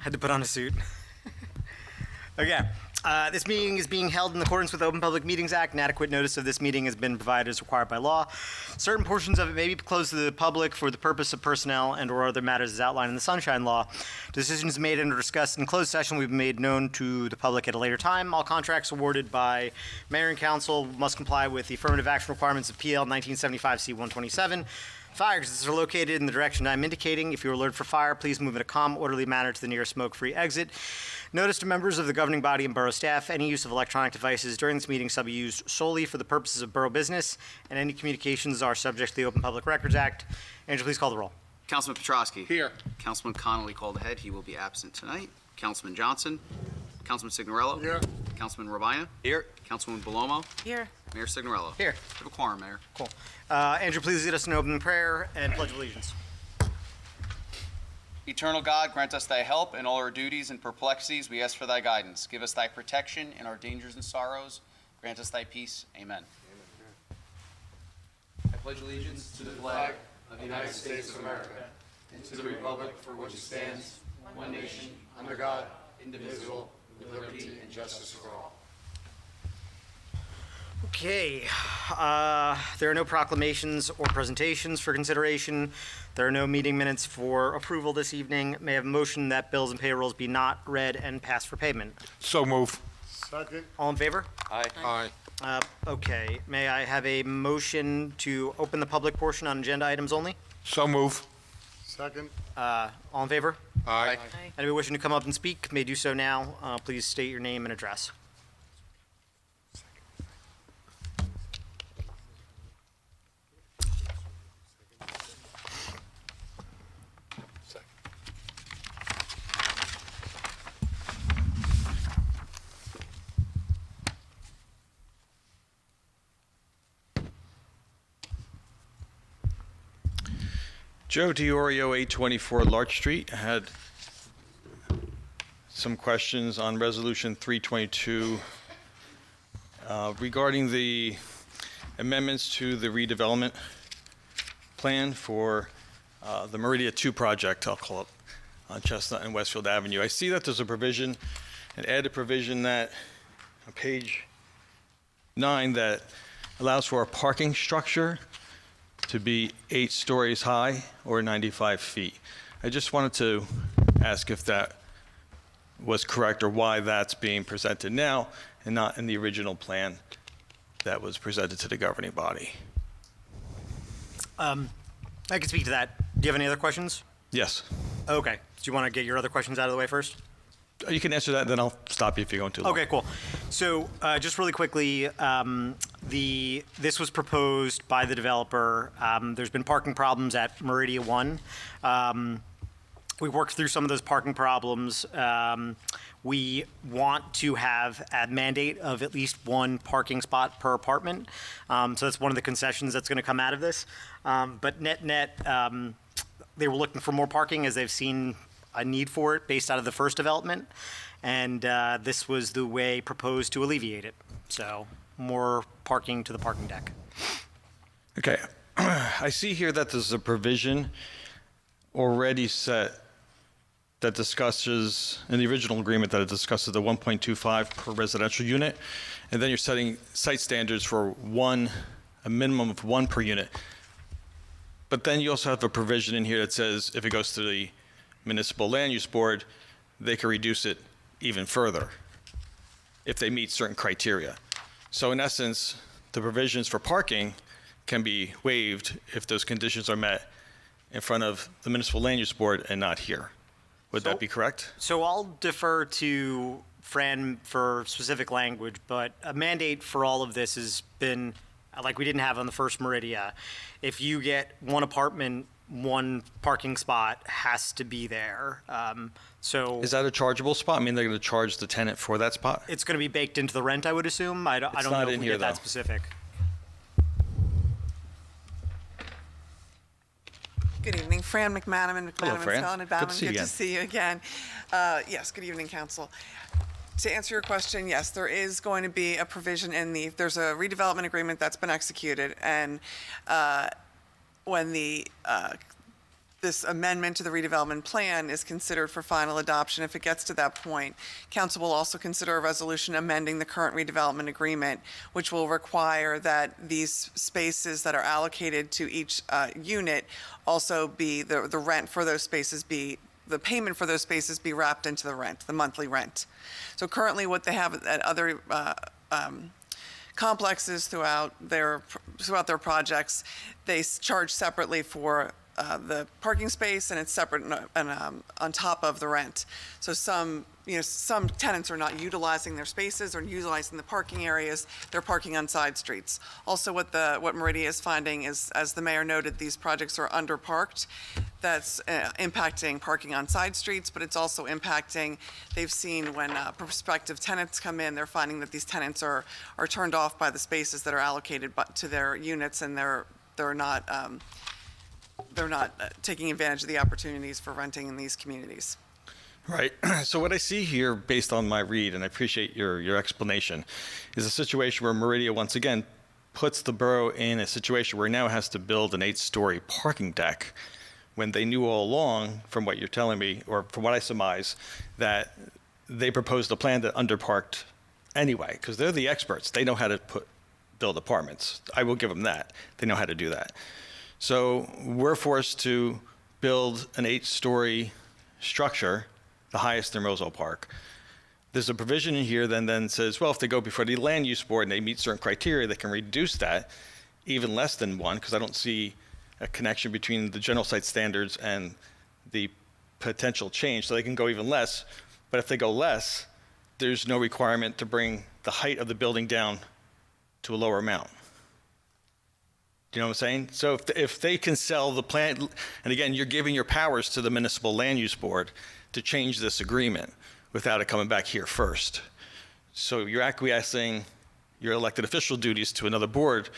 Had to put on a suit. Okay. This meeting is being held in accordance with the Open Public Meetings Act, and adequate notice of this meeting has been provided as required by law. Certain portions of it may be closed to the public for the purpose of personnel and or other matters as outlined in the Sunshine Law. Decisions made and or discussed in closed session will be made known to the public at a later time. All contracts awarded by mayor and council must comply with the affirmative action requirements of PL 1975 C127. Fire exits are located in the direction I'm indicating. If you are alerted for fire, please move in a calm, orderly manner to the nearest smoke-free exit. Notice to members of the governing body and borough staff, any use of electronic devices during this meeting shall be used solely for the purposes of borough business, and any communications are subject to the Open Public Records Act. Angela, please call the roll. Councilman Petrosky. Here. Councilman Connolly called ahead. He will be absent tonight. Councilman Johnson. Councilman Signorello. Here. Councilman Rabina. Here. Councilwoman Bellomo. Here. Mayor Signorello. Here. We have a quorum, Mayor. Cool. Andrew, please lead us in opening prayer and pledge allegiance. Eternal God, grant us thy help in all our duties and perplexities. We ask for thy guidance. Give us thy protection in our dangers and sorrows. Grant us thy peace. Amen. I pledge allegiance to the flag of the United States of America, and to the republic for which it stands, one nation, under God, indivisible, with liberty and justice for all. Okay, there are no proclamations or presentations for consideration. There are no meeting minutes for approval this evening. May I have a motion that bills and payrolls be not read and passed for payment? So move. Second. All in favor? Aye. Aye. Okay, may I have a motion to open the public portion on agenda items only? So move. Second. All in favor? Aye. Anybody wishing to come up and speak may do so now. Please state your name and address. Joe DiOrio, 824 Larch Street. I had some questions on Resolution 322 regarding the amendments to the redevelopment plan for the Meridia 2 project, I'll call it, on Chestnut and Westfield Avenue. I see that there's a provision, an added provision that, on page 9, that allows for a parking structure to be 8 stories high or 95 feet. I just wanted to ask if that was correct or why that's being presented now and not in the original plan that was presented to the governing body. I can speak to that. Do you have any other questions? Yes. Okay. Do you want to get your other questions out of the way first? You can answer that, then I'll stop you if you're going too long. Okay, cool. So just really quickly, this was proposed by the developer. There's been parking problems at Meridia 1. We worked through some of those parking problems. We want to have a mandate of at least 1 parking spot per apartment. So that's one of the concessions that's going to come out of this. But net, they were looking for more parking as they've seen a need for it based out of the first development, and this was the way proposed to alleviate it. So more parking to the parking deck. Okay. I see here that there's a provision already set that discusses, in the original agreement, that it discusses the 1.25 per residential unit, and then you're setting site standards for a minimum of 1 per unit. But then you also have a provision in here that says if it goes to the Municipal Land Use Board, they can reduce it even further if they meet certain criteria. So in essence, the provisions for parking can be waived if those conditions are met in front of the Municipal Land Use Board and not here. Would that be correct? So I'll defer to Fran for specific language, but a mandate for all of this has been, like we didn't have on the first Meridia. If you get 1 apartment, 1 parking spot has to be there. So Is that a chargeable spot? I mean, they're going to charge the tenant for that spot? it's going to be baked into the rent, I would assume. I don't know not if in we here, get that though. specific. Good evening, Fran McManaman, Hello, Fran. Spellin and Good to Bauman. see you Good again. to see you again. Yes, good evening, Council. To answer your question, yes, there is going to be a provision in there's a redevelopment agreement that's been executed, and when the this amendment to the redevelopment plan is considered for final adoption, if it gets to that point, council will also consider a resolution amending the current redevelopment agreement, which will require that these spaces that are allocated to each unit also be, the rent for those spaces be, the payment for those spaces be wrapped into the rent, the monthly rent. So currently what they have at other complexes throughout their projects, they charge separately for the parking space, and it's separate and on top of the rent. So some tenants are not utilizing their spaces or utilizing the parking areas. They're parking on side streets. Also, what Meridia is finding is, as the mayor noted, these projects are underparked. That's impacting parking on side streets, but it's also impacting, they've seen when prospective tenants come in, they're finding that these tenants are turned off by the spaces that are allocated to their units, and they're not taking advantage of the opportunities for renting in these communities. Right. So what I see here, based on my read, and I appreciate your explanation, is a situation where Meridia once again puts the borough in a situation where it now has to build an 8-story parking deck, when they knew all along, from what you're telling me, or from what I surmise, that they proposed a plan that underparked anyway, because they're the experts. They know how to build apartments. I will give them that. They know how to do that. So we're forced to build an 8-story structure, the highest in Roselle Park. There's a provision in here then says, well, if they go before the land use board and they meet certain criteria, they can reduce that even less than 1, because I don't see a connection between the general site standards and the potential change. So they can go even less. But if they go less, there's no requirement to bring the height of the building down to a lower amount. Do you know what I'm saying? So if they can sell the plan, and again, you're giving your powers to the municipal land use board to change this agreement without it coming back here first. So you're acquiescing your elected official duties to another board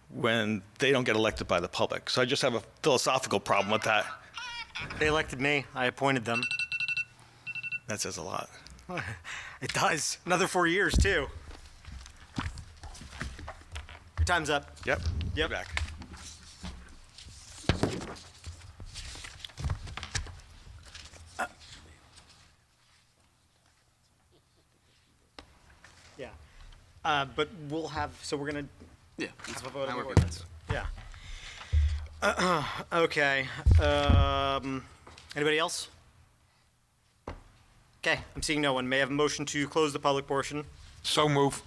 when they don't get elected by the public. So I just have a philosophical problem with that. They elected me. I appointed them. That says a lot. It does. Another 4 years, too. Your time's up. Yep. Yep. Back. Yeah. But we'll have, so we're going to Yeah. have a vote on I'm the okay with ordinance. Yeah. Okay. Anybody else? Okay, I'm seeing no one. May I have a motion to close the public portion? So move.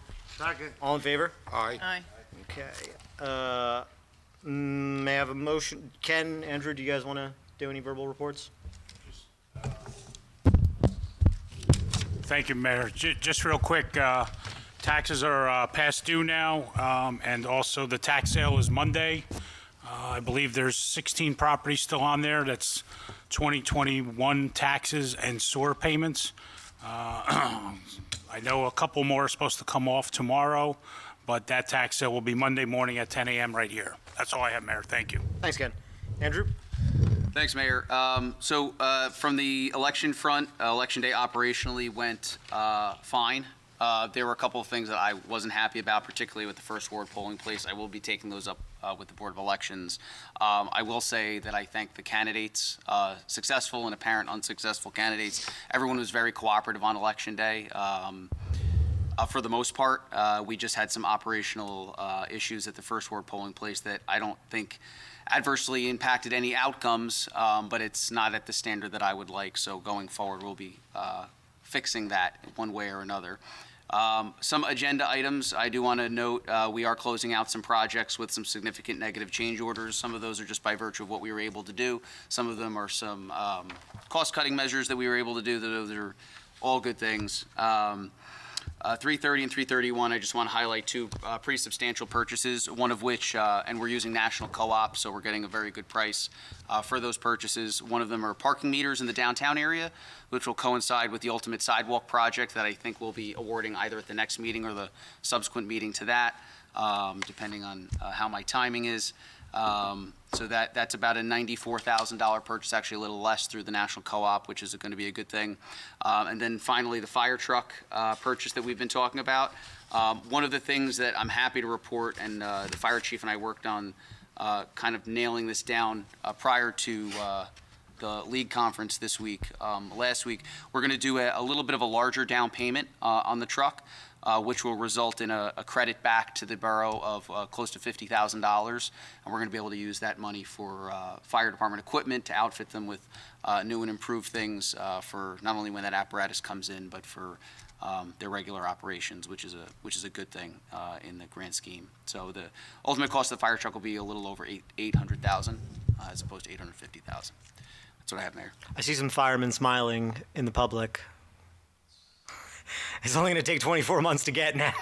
All in favor? Aye. Aye. Okay. May I have a motion? Ken, Andrew, do you guys want to do any verbal reports? Thank you, Mayor. Just real quick, taxes are past due now, and also the tax sale is Monday. I believe there's 16 properties still on there. That's 2021 taxes and sewer payments. I know a couple more are supposed to come off tomorrow, but that tax sale will be Monday morning at 10 a.m. right here. That's all I have, Mayor. Thank you. Thanks, Ken. Andrew? Thanks, Mayor. So from the election front, Election Day operationally went fine. There were a couple of things that I wasn't happy about, particularly with the first ward polling place. I will be taking those up with the Board of Elections. I will say that I thank the candidates, successful and apparent unsuccessful candidates. Everyone was very cooperative on Election Day. For the most part, we just had some operational issues at the first ward polling place that I don't think adversely impacted any outcomes, but it's not at the standard that I would like. So going forward, we'll be fixing that one way or another. Some agenda items, I do want to note, we are closing out some projects with some significant negative change orders. Some of those are just by virtue of what we were able to do. Some of them are some cost-cutting measures that we were able to do. Those are all good things. 330 and 331, I just want to highlight two pretty substantial purchases, one of which, and we're using National Co-op, so we're getting a very good price for those purchases. One of them are parking meters in the downtown area, which will coincide with the ultimate sidewalk project that I think we'll be awarding either at the next meeting or the subsequent meeting to that, depending on how my timing is. So that's about a $94,000 purchase, actually a little less through the National Co-op, which is going to be a good thing. And then finally, the fire truck purchase that we've been talking about. One of the things that I'm happy to report, and the fire chief and I worked on kind of nailing this down prior to the league conference this week, last week. We're going to do a little bit of a larger down payment on the truck, which will result in a credit back to the borough of close to $50,000. And we're going to be able to use that money for fire department equipment to outfit them with new and improved things for not only when that apparatus comes in, but for their regular operations, which is a good thing in the grand scheme. So the ultimate cost of the fire truck will be a little over $800,000 as opposed to $850,000. That's what I have, Mayor. I see some firemen smiling in the public. It's only going to take 24 months to get now,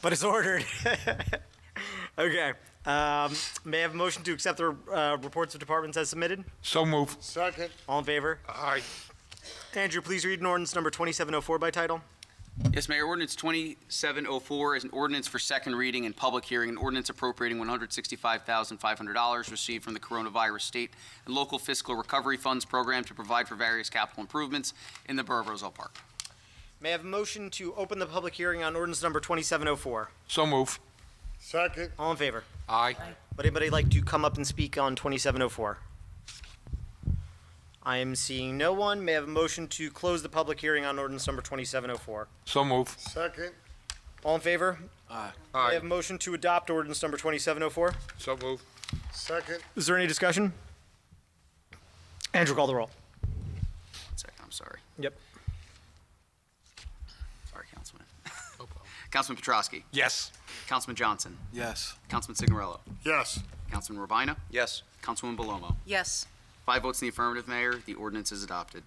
but it's ordered. Okay. May I have a motion to accept the reports of departments as submitted? So move. Second. All in favor? Aye. Andrew, please read an ordinance number 2704 by title. Yes, Mayor. Ordinance 2704 is an ordinance for second reading and public hearing, an ordinance appropriating $165,500 received from the Coronavirus State and Local Fiscal Recovery Funds Program to provide for various capital improvements in the Borough of Roselle Park. May I have a motion to open the public hearing on ordinance number 2704? So move. Second. All in favor? Aye. Would anybody like to come up and speak on 2704? I am seeing no one. May I have a motion to close the public hearing on ordinance number 2704? So move. Second. All in favor? May I have a motion to adopt ordinance number 2704? So move. Second. Is there any discussion? Andrew, call the roll. 1 second, I'm sorry. Yep. Sorry, Councilman. Councilman Petrosky. Yes. Councilman Johnson. Yes. Councilman Signorello. Yes. Councilman Urbina. Yes. Councilwoman Belomo. yes, 5 votes in the affirmative, Mayor. The ordinance is adopted.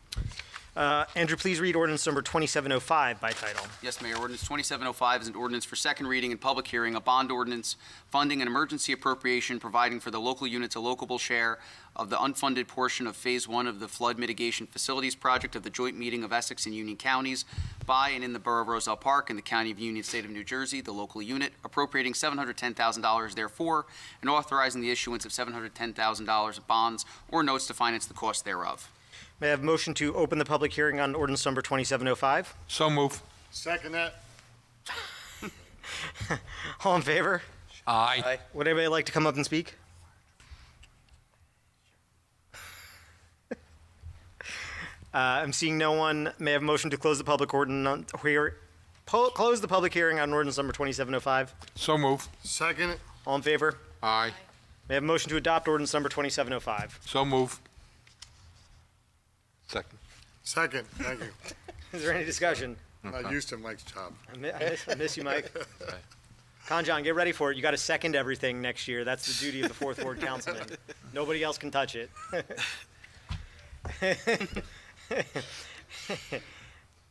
Andrew, please read ordinance number 2705 by title. Yes, Mayor. Ordinance 2705 is an ordinance for second reading and public hearing, a bond ordinance funding an emergency appropriation providing for the local unit's allocable share of the unfunded portion of Phase 1 of the Flood Mitigation Facilities Project of the joint meeting of Essex and Union counties by and in the Borough of Roselle Park in the County of Union, State of New Jersey, the local unit, appropriating $710,000 therefore, and authorizing the issuance of $710,000 of bonds or notes to finance the cost thereof. May I have a motion to open the public hearing on ordinance number 2705? So move. Second that. All in favor? Aye. Would anybody like to come up and speak? I'm seeing no one. May I have a motion to close the public close the public hearing on ordinance number 2705? So move. Second. All in favor? Aye. May I have a motion to adopt ordinance number 2705? So move. Second. Second. Thank you. Is there any discussion? Not used to Mike's job. I miss you, Mike. Conjon, get ready for it. You got to second everything next year. That's the duty of the fourth ward councilman. Nobody else can touch it. Did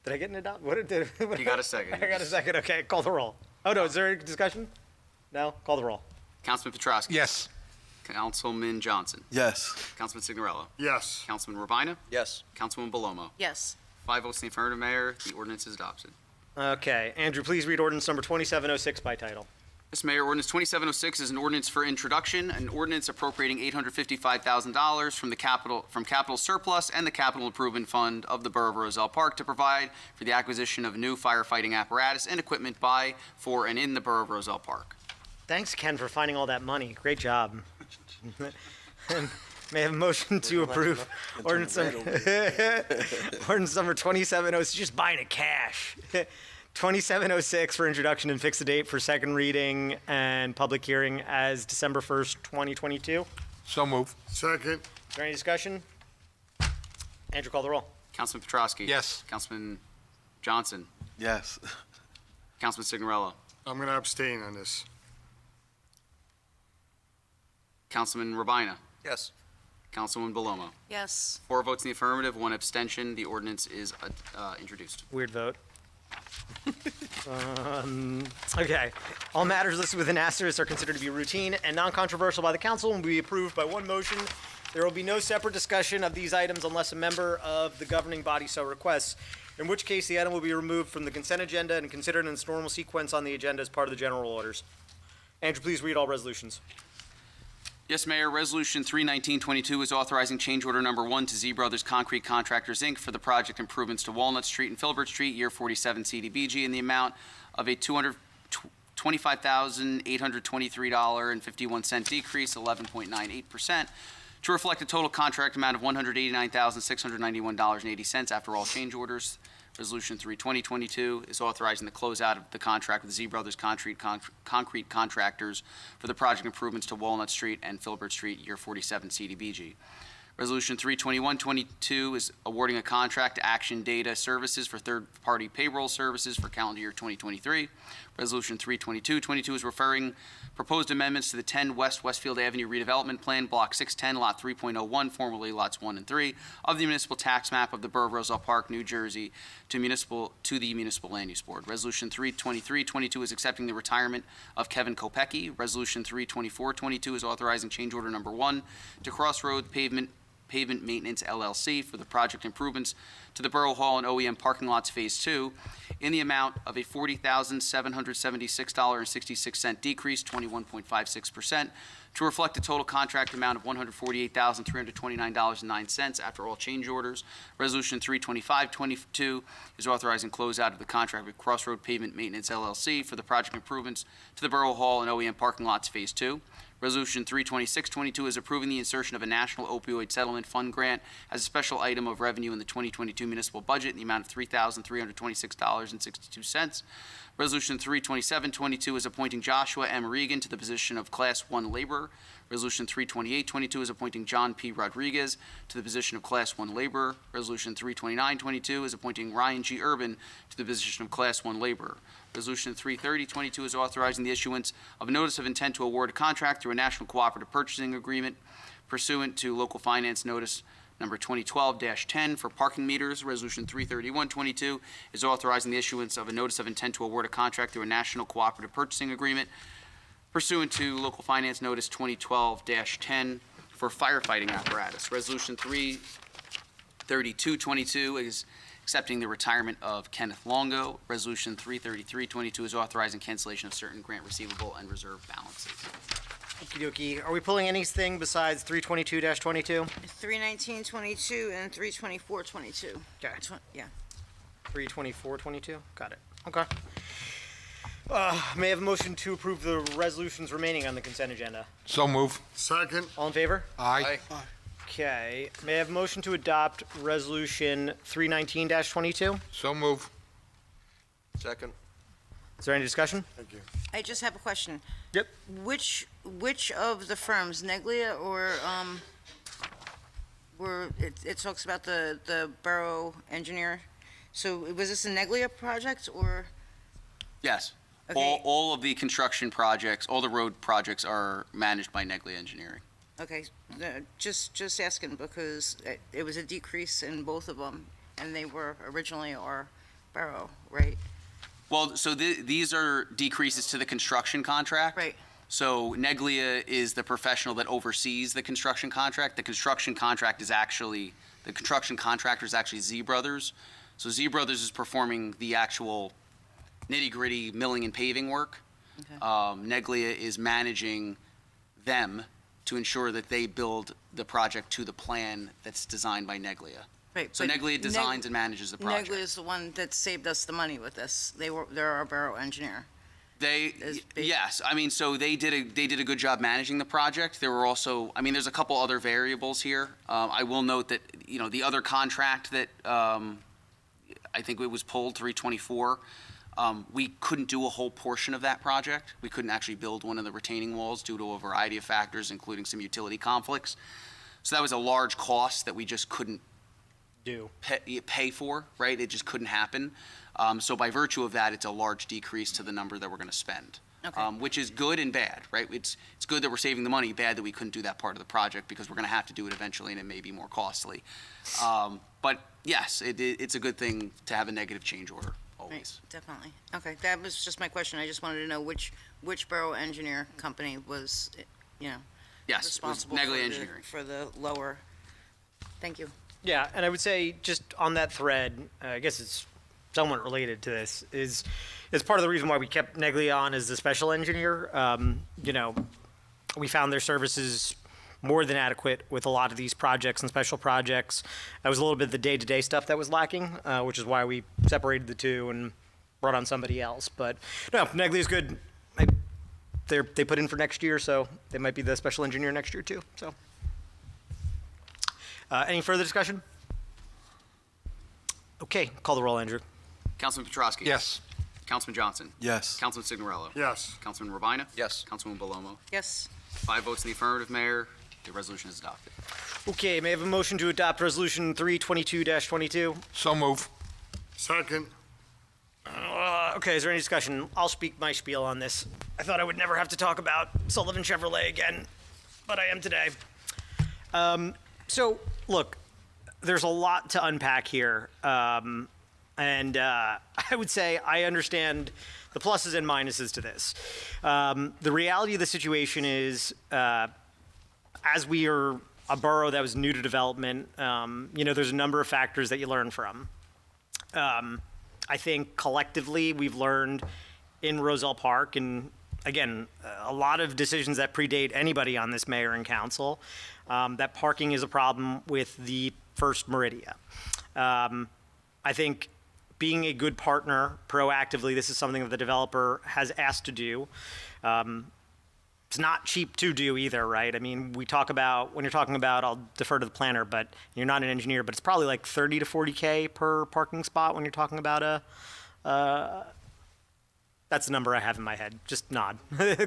I get an adopt? You got a second. I got a second. Okay, call the roll. Oh no, is there a discussion? No, call the roll. Councilman Petrosky. Yes. Councilman Johnson. Yes. Councilman Signorello. Yes. Councilman Urbina. Yes. Councilwoman Belomo. yes, 5 votes in the affirmative, Mayor. The ordinance is adopted. Okay, Andrew, please read ordinance number 2706 by title. Yes, Mayor. Ordinance 2706 is an ordinance for introduction, an ordinance appropriating $855,000 from capital surplus and the capital improvement fund of the Borough of Roselle Park to provide for the acquisition of new firefighting apparatus and equipment by, for, and in the Borough of Roselle Park. Thanks, Ken, for finding all that money. Great job. May I have a motion to approve ordinance number, ordinance number 2706, just buying it cash. 2706 for introduction and fix the date for second reading and public hearing as December 1st, 2022. So move. Second. Is there any discussion? Andrew, call the roll. Councilman Petrosky. Yes. Councilman Johnson. Yes. Councilman Signorello. I'm going to abstain on this. Councilman Urbina. Yes. Councilwoman Belomo. yes, 4 votes in the affirmative, 1 abstention. The ordinance is introduced. Weird vote. Okay. All matters listed with an asterisk are considered to be routine and non-controversial by the council and will be approved by one motion. There will be no separate discussion of these items unless a member of the governing body so requests, in which case the item will be removed from the consent agenda and considered in its normal sequence on the agenda as part of the general orders. Andrew, please read all resolutions. Yes, Mayor. Resolution 31922 is authorizing change order number 1 to Z Brothers Concrete Contractors, Inc. for the project improvements to Walnut Street and Filbert Street, year 47 CDBG, in the amount of $25,823.51 decrease, 11.98%, to reflect a total contract amount of $189,691.80 after all change orders. Resolution 3/2022 is authorizing the closeout of the contract with Z Brothers Concrete Contractors for the project improvements to Walnut Street and Filbert Street, year 47 CDBG. Resolution 3/2122 is awarding a contract to Action Data Services for third-party payroll services for calendar year 2023. Resolution 3/2222 is referring proposed amendments to the 10 West Westfield Avenue redevelopment plan, Block 610, Lot 3.01, formerly Lots 1 and 3, of the municipal tax map of the Borough of Roselle Park, New Jersey, to the Municipal Land Use Board. Resolution 3/2322 is accepting the retirement of Kevin Kopecki. Resolution 3/2422 is authorizing change order number 1 to Crossroad Pavement Maintenance LLC for the project improvements to the Borough Hall and OEM parking lots Phase 2 in the amount of a $40,776.66 decrease, 21.56%, to reflect a total contract amount of $148,329.09 after all change orders. Resolution 3/2522 is authorizing closeout of the contract with Crossroad Pavement Maintenance LLC for the project improvements to the Borough Hall and OEM parking lots Phase 2. Resolution 3/2622 is approving the insertion of a National Opioid Settlement Fund grant as a special item of revenue in the 2022 municipal budget in the amount of $3,326.62. Resolution 3/2722 is appointing Joshua M. Regan to the position of Class 1 laborer. Resolution 3/2822 is appointing John P. Rodriguez to the position of Class 1 laborer. Resolution 3/2922 is appointing Ryan G. Urban to the position of Class 1 laborer. Resolution 3/3022 is authorizing the issuance of a notice of intent to award a contract through a national cooperative purchasing agreement pursuant to local finance notice number 2012-10 for parking meters. Resolution 3/3122 is authorizing the issuance of a notice of intent to award a contract through a national cooperative purchasing agreement pursuant to local finance notice 2012-10 for firefighting apparatus. Resolution 3/3222 is accepting the retirement of Kenneth Longo. Resolution 3/3322 is authorizing cancellation of certain grant receivable and reserve balances. Okey dokey. Are we pulling anything besides 322-22? 31922 and 32422. Okay. Yeah. 324-22? Got it. Okay. May I have a motion to approve the resolutions remaining on the consent agenda? So move. Second. All in favor? Aye. Okay. May I have a motion to adopt resolution 319-22? So move. Second. Is there any discussion? Thank you. I just have a question. Yep. Which of the firms, Neglia or, it talks about the borough engineer? So was this a Neglia project or? Yes. Okay. All of the construction projects, all the road projects are managed by Neglia Engineering. Okay, just asking because it was a decrease in both of them and they were originally our borough, right? Well, so these are decreases to the construction contract. Right. So Neglia is the professional that oversees the construction contract. The construction contractor is actually Z Brothers. So Z Brothers is performing the actual nitty-gritty milling and paving work. Okay. Neglia is managing them to ensure that they build the project to the plan that's designed by Neglia. Right. So but Neglia designs and manages the project. Neglia is the one that saved us the money with this. They're our borough engineer. Yes, I mean, so they did a good job managing the project. There were also, I mean, there's a couple other variables here. I will note that, the other contract that, I think it was pulled, 324, we couldn't do a whole portion of that project. We couldn't actually build one of the retaining walls due to a variety of factors, including some utility conflicts. So that was a large cost that we just couldn't pay for, right? It just couldn't happen. So by virtue of that, it's a large decrease to the number that we're going to spend, Okay. which is good and bad, right? It's good that we're saving the money, bad that we couldn't do that part of the project because we're going to have to do it eventually and it may be more costly. But yes, it's a good thing to have a negative change order always. Right, definitely. Okay, that was just my question. I just wanted to know which borough engineer company was, Yes, it was responsible Neglia Engineering. for the lower. Thank you. Yeah, and I would say just on that thread, I guess it's somewhat related to this, is part of the reason why we kept Neglia on as the special engineer. We found their services more than adequate with a lot of these projects and special projects. That was a little bit of the day-to-day stuff that was lacking, which is why we separated the two and brought on somebody else. But no, Neglia's good. they put in for next year, so they might be the special engineer next year too. So, any further discussion? Okay, call the roll, Andrew. Councilman Petrosky. Yes. Councilman Johnson. Yes. Councilman Signorello. Yes. Councilman Rabina. Yes. Councilwoman Belomo. Yes. 5 votes in the affirmative, Mayor. The resolution is adopted. Okay, may I have a motion to adopt Resolution 322-22? So move. Second. Okay, is there any discussion? I'll speak my spiel on this. I thought I would never have to talk about Sullivan Chevrolet again, but I am today. So, look, there's a lot to unpack here. And I would say I understand the pluses and minuses to this. The reality of the situation is, as we are a borough that was new to development, there's a number of factors that you learn from. I think collectively we've learned in Roselle Park, and again, a lot of decisions that predate anybody on this mayor and council, that parking is a problem with the first Meridia. I think being a good partner proactively, this is something that the developer has asked to do. It's not cheap to do either, right? I mean, when you're talking about, I'll defer to the planner, but you're not an engineer, but it's probably like 30 to 40K per parking spot when you're talking about that's the number I have in my head. Just nod.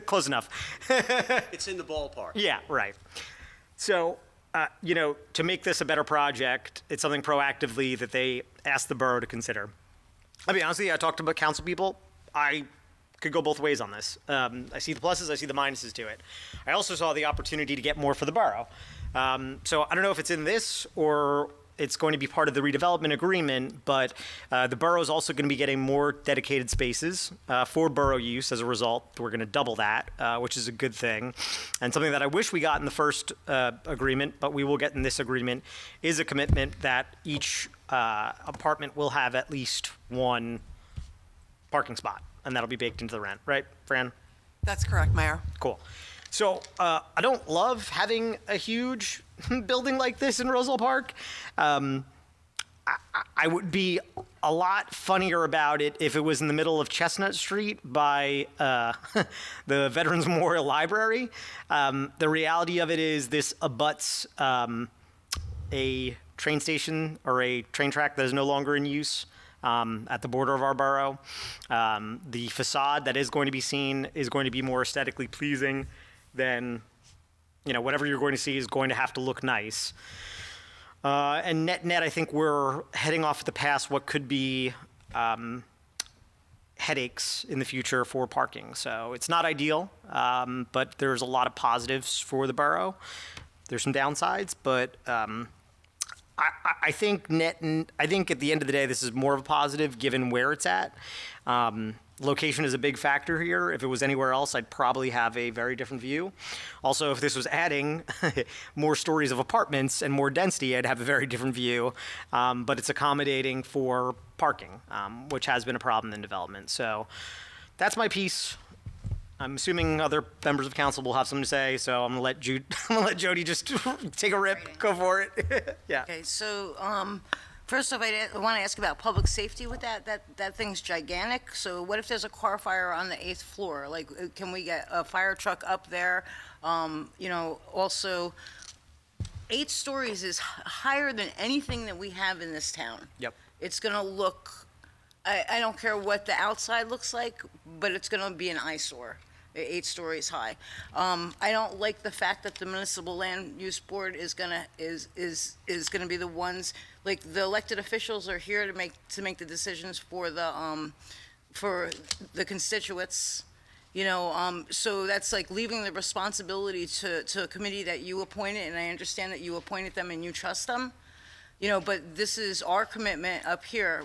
Close enough. It's in the ballpark. Yeah, right. So, to make this a better project, it's something proactively that they asked the borough to consider. I mean, honestly, I talked about council people. I could go both ways on this. I see the pluses, I see the minuses to it. I also saw the opportunity to get more for the borough. So I don't know if it's in this or it's going to be part of the redevelopment agreement, but the borough is also going to be getting more dedicated spaces for borough use as a result. We're going to double that, which is a good thing. And something that I wish we got in the first agreement, but we will get in this agreement, is a commitment that each apartment will have at least one parking spot, and that'll be baked into the rent, right, Fran? That's correct, Mayor. Cool. So I don't love having a huge building like this in Roselle Park. I would be a lot funnier about it if it was in the middle of Chestnut Street by the Veterans Memorial Library. The reality of it is this abuts a train station or a train track that is no longer in use. At the border of our borough. The facade that is going to be seen is going to be more aesthetically pleasing than, whatever you're going to see is going to have to look nice. And net, I think we're heading off the past what could be headaches in the future for parking. So it's not ideal, but there's a lot of positives for the borough. There's some downsides, but I think I think at the end of the day, this is more of a positive given where it's at. Location is a big factor here. If it was anywhere else, I'd probably have a very different view. Also, if this was adding more stories of apartments and more density, I'd have a very different view. But it's accommodating for parking, which has been a problem in development. So that's my piece. I'm assuming other members of council will have something to say, so I'm gonna let Jody just take a rip. Go for it. Yeah. Okay, so, first off, I want to ask about public safety with that. That thing's gigantic. So what if there's a car fire on the 8th floor? Like, can we get a fire truck up there? Also, 8 stories is higher than anything that we have in this town. Yep. It's gonna look, I don't care what the outside looks like, but it's gonna be an eyesore. 8 stories high. I don't like the fact that the municipal land use board is gonna be the ones, like, the elected officials are here to make the decisions for the constituents, so that's like leaving the responsibility to a committee that you appointed, and I understand that you appointed them and you trust them. But this is our commitment up here,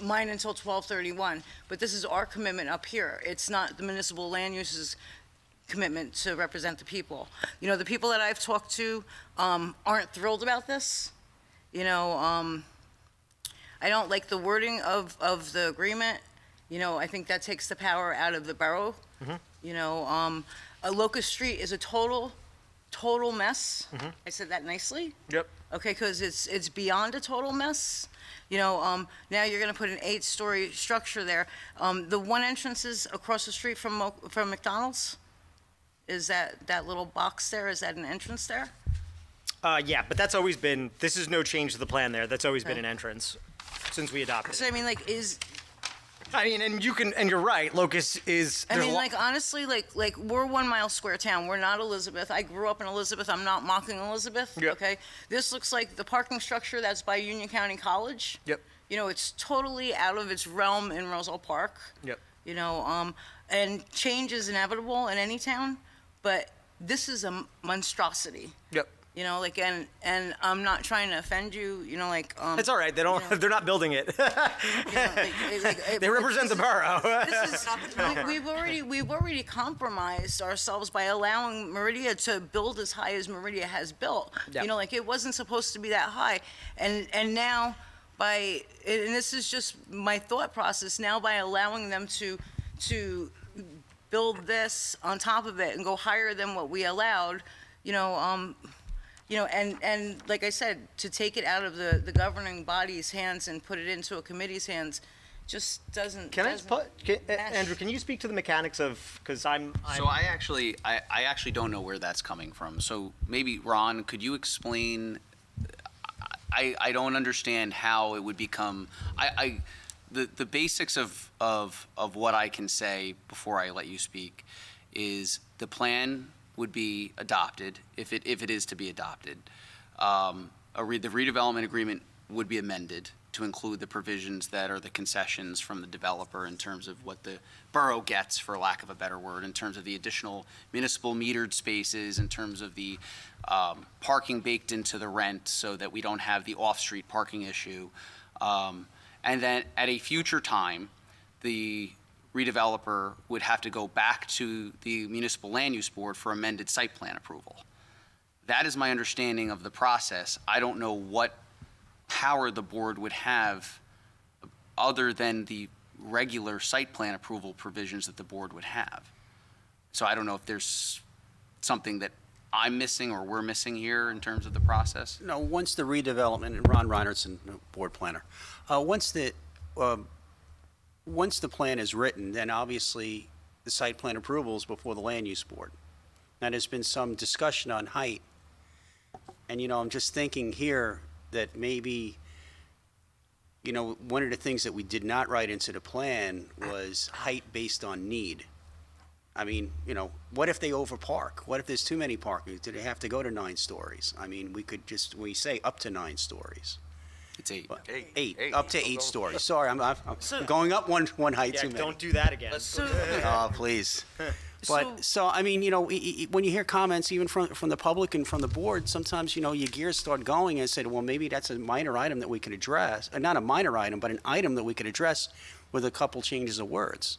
mine until 12/31, but this is our commitment up here. It's not the municipal land uses commitment to represent the people. The people that I've talked to aren't thrilled about this. I don't like the wording of the agreement. I think that takes the power out of the borough. A Locust Street is a total mess. I said that nicely. Yep. Okay, because it's beyond a total mess. Now you're going to put an 8-story structure there. The one entrance is across the street from McDonald's. Is that little box there, is that an entrance there? Yeah, but that's always been, this is no change to the plan there. That's always been Okay. an entrance since we adopted So it. I mean, like, I mean, and you can, and you're right, Locust is, I there's a mean, lo- like, honestly, like we're 1 mile square town. We're not Elizabeth. I grew up in Elizabeth. I'm not mocking Elizabeth. Yep. Okay. This looks like the parking structure that's by Union County College. Yep. You know, it's totally out of its realm in Roselle Park. Yep. You know, and change is inevitable in any town, but this is a monstrosity. Yep. You know, like, and I'm not trying to offend you. You know, like, It's all right, they don't, they're not building it. you know, They represent the borough. This is, we've already compromised ourselves by allowing Meridia to build as high as Meridia has built. Yeah. You know, like, it wasn't supposed to be that high. And now and this is just my thought process, now by allowing them to build this on top of it and go higher than what we allowed, and like I said, to take it out of the governing body's hands and put it into a committee's hands just doesn't. Can I just mesh. Andrew, can you speak to the mechanics of, because I'm. So I actually don't know where that's coming from. So maybe, Ron, could you explain? I don't understand how it would become. The basics of what I can say before I let you speak is the plan would be adopted if it is to be adopted. The redevelopment agreement would be amended to include the provisions that are the concessions from the developer in terms of what the borough gets, for lack of a better word, in terms of the additional municipal metered spaces, in terms of the parking baked into the rent so that we don't have the off-street parking issue. And then at a future time, the redeveloper would have to go back to the municipal land use board for amended site plan approval. That is my understanding of the process. I don't know what power the board would have other than the regular site plan approval provisions that the board would have. So I don't know if there's something that I'm missing or we're missing here in terms of the process. No, once the redevelopment, and Ron Reinertson, board planner, once the plan is written, then obviously the site plan approval is before the land use board. Now, there's been some discussion on height, and, I'm just thinking here that maybe, one of the things that we did not write into the plan was height based on need. I mean, what if they overpark? What if there's too many parking? Do they have to go to 9 stories? I mean, we say up to 9 stories. It's 8. But up to 8 stories. Sorry, I'm going up one height Yeah, too many. don't do that again. Oh, please. But, so, I mean, when you hear comments even from the public and from the board, sometimes, your gears start going and say, well, maybe that's a minor item that we could address. Not a minor item, but an item that we could address with a couple changes of words.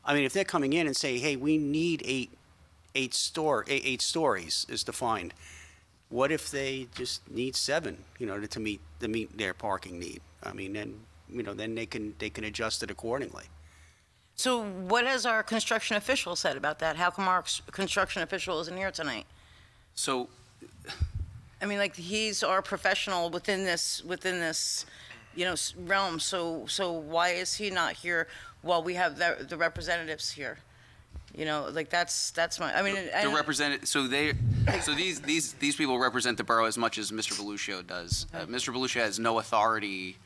I mean, if they're coming in and say, hey, we need eight stories is defined, what if they just need 7, to meet their parking need? I mean, then they can adjust it accordingly. So what has our construction official said about that? How come our construction official isn't here tonight? So I mean, like, he's our professional within this, realm. So why is he not here while we have the representatives here? Like, that's my, I mean, the representative, so these people represent the borough as much as Mr. Beluccio does. Mr. Beluccio has no authority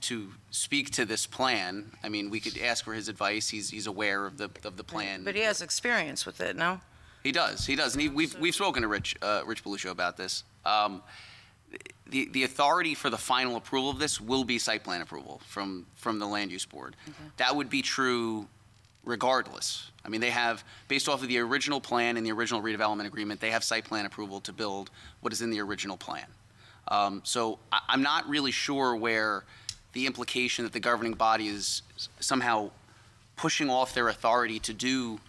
to speak to this plan. I mean, we could ask for his advice. He's aware of the plan. but he has experience with it, no? He does, and we've spoken to Rich Beluccio about this. The authority for the final approval of this will be site plan approval from the land use board. That would be true regardless. I mean, they have, based off of the original plan and the original redevelopment agreement, they have site plan approval to build what is in the original plan. So I'm not really sure where the implication that the governing body is somehow pushing off their authority to do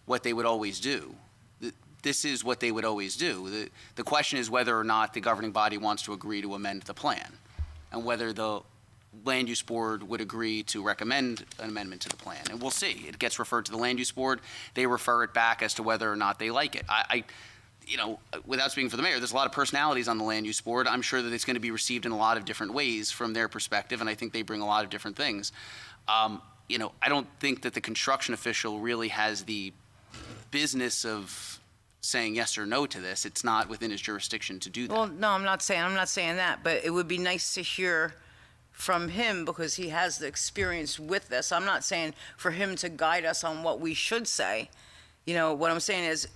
what they would always do. This is what they would always do. The question is whether or not the governing body wants to agree to amend the plan, and whether the land use board would agree to recommend an amendment to the plan. And we'll see. It gets referred to the land use board. They refer it back as to whether or not they like it. Without speaking for the mayor, there's a lot of personalities on the land use board. I'm sure that it's going to be received in a lot of different ways from their perspective, and I think they bring a lot of different things. I don't think that the construction official really has the business of saying yes or no to this. It's not within his jurisdiction to do that. Well, no, I'm not saying that, but it would be nice to hear from him because he has the experience with this. I'm not saying for him to guide us on what we should say. You know, what I'm saying is,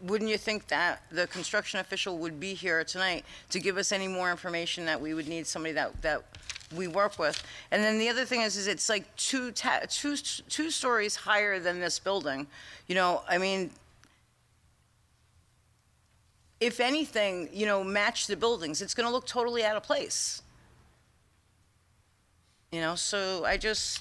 wouldn't you think that the construction official would be here tonight to give us any more information that we would need somebody that we work with? And then the other thing is it's like two stories higher than this building. You know, I mean, if anything, you know, match the buildings, it's going to look totally out of place. You know, so I just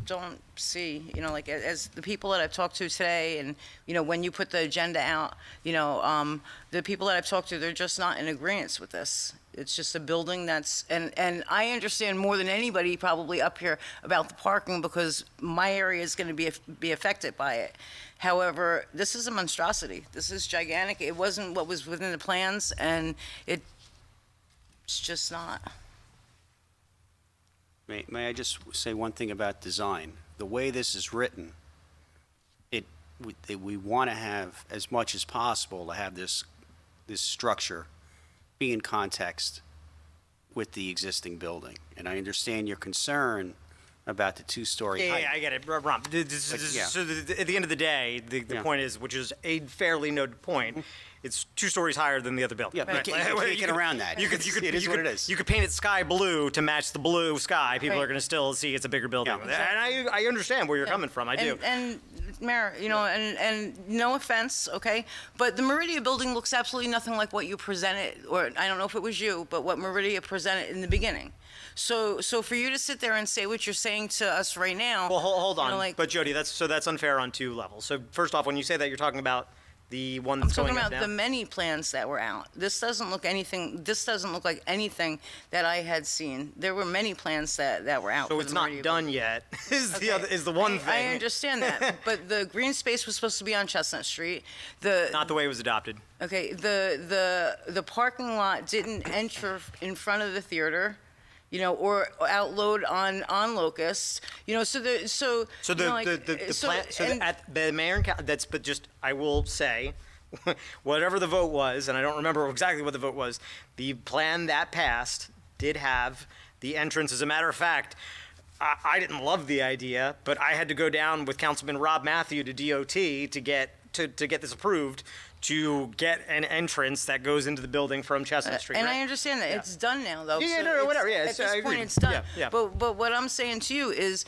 don't see, you know, like as the people that I've talked to today and, you know, when you put the agenda out, you know, the people that I've talked to, they're just not in agreement with this. It's just a building that's, and I understand more than anybody probably up here about the parking because my area is going to be affected by it. However, this is a monstrosity. This is gigantic. It wasn't what was within the plans, and it's just not. May I just say one thing about design? The way this is written, we want to have, as much as possible, to have this structure be in context with the existing building. And I understand your concern about the two-story height. Yeah, I get it, Ron. yeah. So at the end of the day, the Yeah. point is, which is a fairly noted point, it's 2 stories higher than the other building. Yeah, you can't get around that. It is what it is. You could paint it sky blue to match the blue sky. People Right. are going to still see it's a bigger building. Yeah. And I understand where you're coming from. I do. And Mayor, you know, and no offense, okay, but the Meridia building looks absolutely nothing like what you presented, or I don't know if it was you, but what Meridia presented in the beginning. So for you to sit there and say what you're saying to us right now. Well, hold you on. know, like, But Jody, that's unfair on 2 levels. So first off, when you say that, you're talking about the one I'm that's talking going up about now? the many plans that were out. This doesn't look like anything that I had seen. There were many plans that were out. So for it's the not Meridia done yet. Okay. Is the one thing. I understand that, but the green space was supposed to be on Chestnut Street. Not the way it was adopted. Okay, the parking lot didn't enter in front of the theater, you know, or outload on Locust, you know, so So you know, like, at the mayor and but just I will say, whatever the vote was, and I don't remember exactly what the vote was, the plan that passed did have the entrance. As a matter of fact, I didn't love the idea, but I had to go down with Councilman Rob Matthew to DOT to get this approved, to get an entrance that goes into the building from Chestnut Street. and right? I understand that it's done now, though. Yeah, so no, it's- whatever, yeah, At it's- this I point, agree. it's done. Yeah, yeah. But what I'm saying to you is,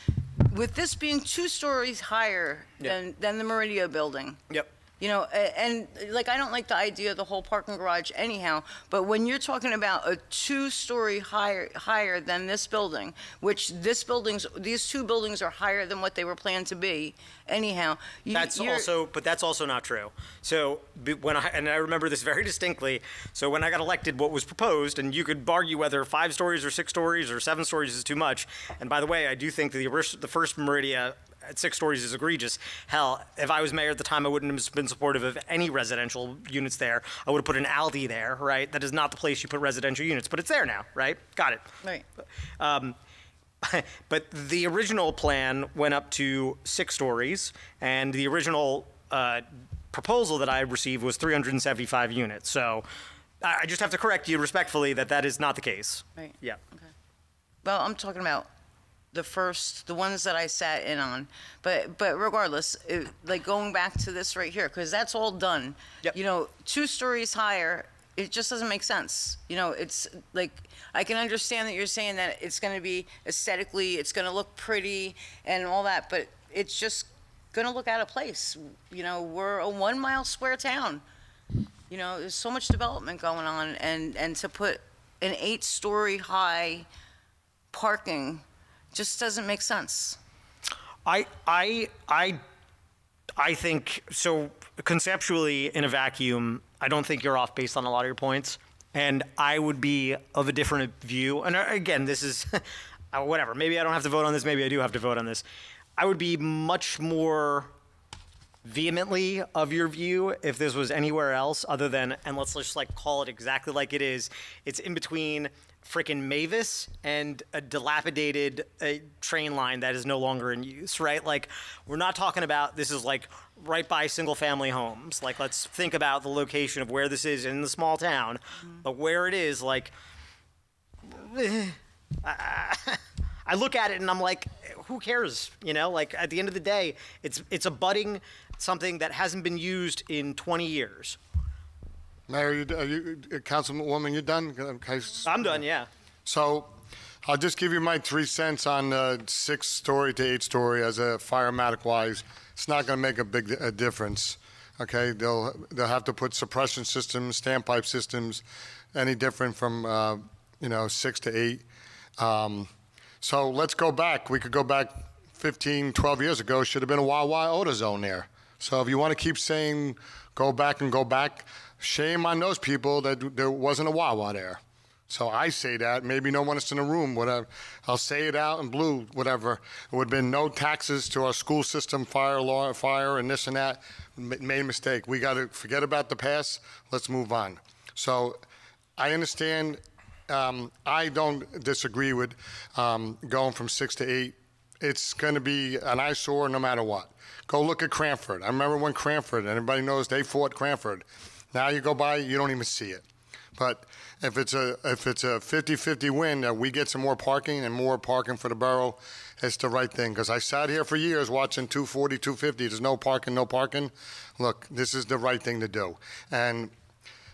with this being 2 stories higher Yeah. than the Meridia building. Yep. You know, and like, I don't like the idea of the whole parking garage anyhow, but when you're talking about a 2-story higher than this building, which these 2 buildings are higher than what they were planned to be anyhow. That's also not true. So I remember this very distinctly. So when I got elected, what was proposed, and you could argue whether 5 stories or 6 stories or 7 stories is too much. And by the way, I do think the first Meridia at 6 stories is egregious. Hell, if I was mayor at the time, I wouldn't have been supportive of any residential units there. I would have put an Aldi there, right? That is not the place you put residential units, but it's there now, right? Got it. Right. But the original plan went up to 6 stories, and the original proposal that I received was 375 units. So I just have to correct you respectfully that is not the case. Right. Yeah. Well, I'm talking about the ones that I sat in on. But regardless, like going back to this right here, because that's all done. Yep. You know, 2 stories higher, it just doesn't make sense. You know, it's like, I can understand that you're saying that it's going to be aesthetically, it's going to look pretty and all that, but it's just going to look out of place. You know, we're a 1-mile square town. You know, there's so much development going on, and to put an 8-story high parking just doesn't make sense. I think so. Conceptually, in a vacuum, I don't think you're off based on a lot of your points, and I would be of a different view. And again, this is whatever. Maybe I don't have to vote on this. Maybe I do have to vote on this. I would be much more vehemently of your view if this was anywhere else other than, and let's just like call it exactly like it is. It's in between freaking Mavis and a dilapidated train line that is no longer in use, right? Like, we're not talking about this is like right by single family homes. Like, let's think about the location of where this is in the small town, but where it is, like, I look at it and I'm like, who cares? You know, like at the end of the day, it's abutting something that hasn't been used in 20 years. Mayor, Councilwoman, you done? Okay. I'm done, yeah. So I'll just give you my 3 cents on 6-story to 8-story as a firematic-wise. It's not going to make a difference. Okay, they'll have to put suppression systems, standpipe systems, any different from 6 to 8. So let's go back. We could go back 15, 12 years ago. Should have been a Wawa Auto Zone there. So if you want to keep saying go back and go back, shame on those people that there wasn't a Wawa there. So I say that. Maybe no one is in the room, whatever. I'll say it out in blue, whatever. It would have been no taxes to our school system, fire, and this and that. Made a mistake. We got to forget about the past. Let's move on. So I understand. I don't disagree with going from 6 to 8. It's going to be an eyesore no matter what. Go look at Cranford. I remember when Cranford, and everybody knows they fought Cranford. Now you go by, you don't even see it. But if it's a 50-50 win, that we get some more parking and more parking for the borough, it's the right thing. Because I sat here for years watching 240, 250. There's no parking, no parking. Look, this is the right thing to do. And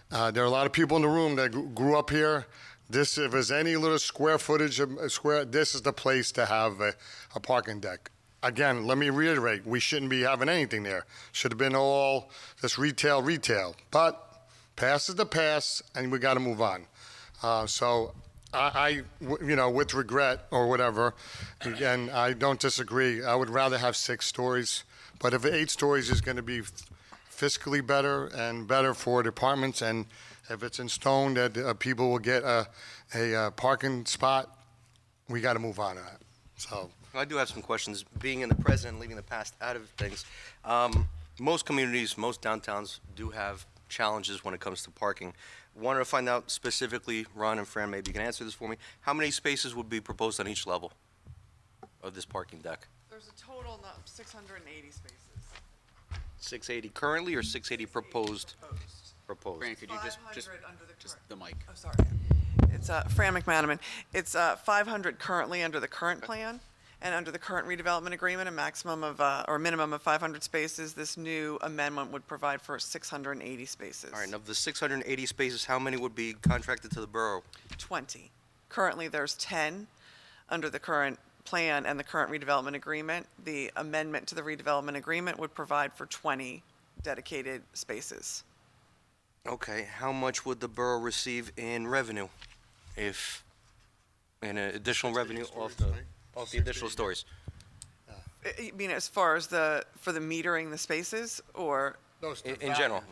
there are a lot of people in the room that grew up here. This, if there's any little square footage of a square, this is the place to have a parking deck. Again, let me reiterate, we shouldn't be having anything there. Should have been all just retail. But past is the past, and we got to move on. So I, with regret or whatever, again, I don't disagree. I would rather have 6 stories. But if 8 stories is going to be fiscally better and better for departments, and if it's in stone that people will get a parking spot, we got to move on to that. So I do have some questions. Being in the present and leaving the past out of things, most communities, most downtowns do have challenges when it comes to parking. Wanted to find out specifically, Ron and Fran, maybe you can answer this for me. How many spaces would be proposed on each level of this parking deck? There's a total of 680 spaces. 680 currently or 680 proposed? Proposed. Fran, could you just 500 under the just current. the mic? Oh, sorry. It's Fran McManaman. It's 500 currently under the current plan, and under the current redevelopment agreement, a maximum of or a minimum of 500 spaces. This new amendment would provide for 680 spaces. All right, and of the 680 spaces, how many would be contracted to the borough? 20. Currently, there's 10 under the current plan and the current redevelopment agreement. The amendment to the redevelopment agreement would provide for 20 dedicated spaces. Okay, how much would the borough receive in revenue if, in additional revenue off the additional stories? You mean as far as for the metering the spaces, or? In general,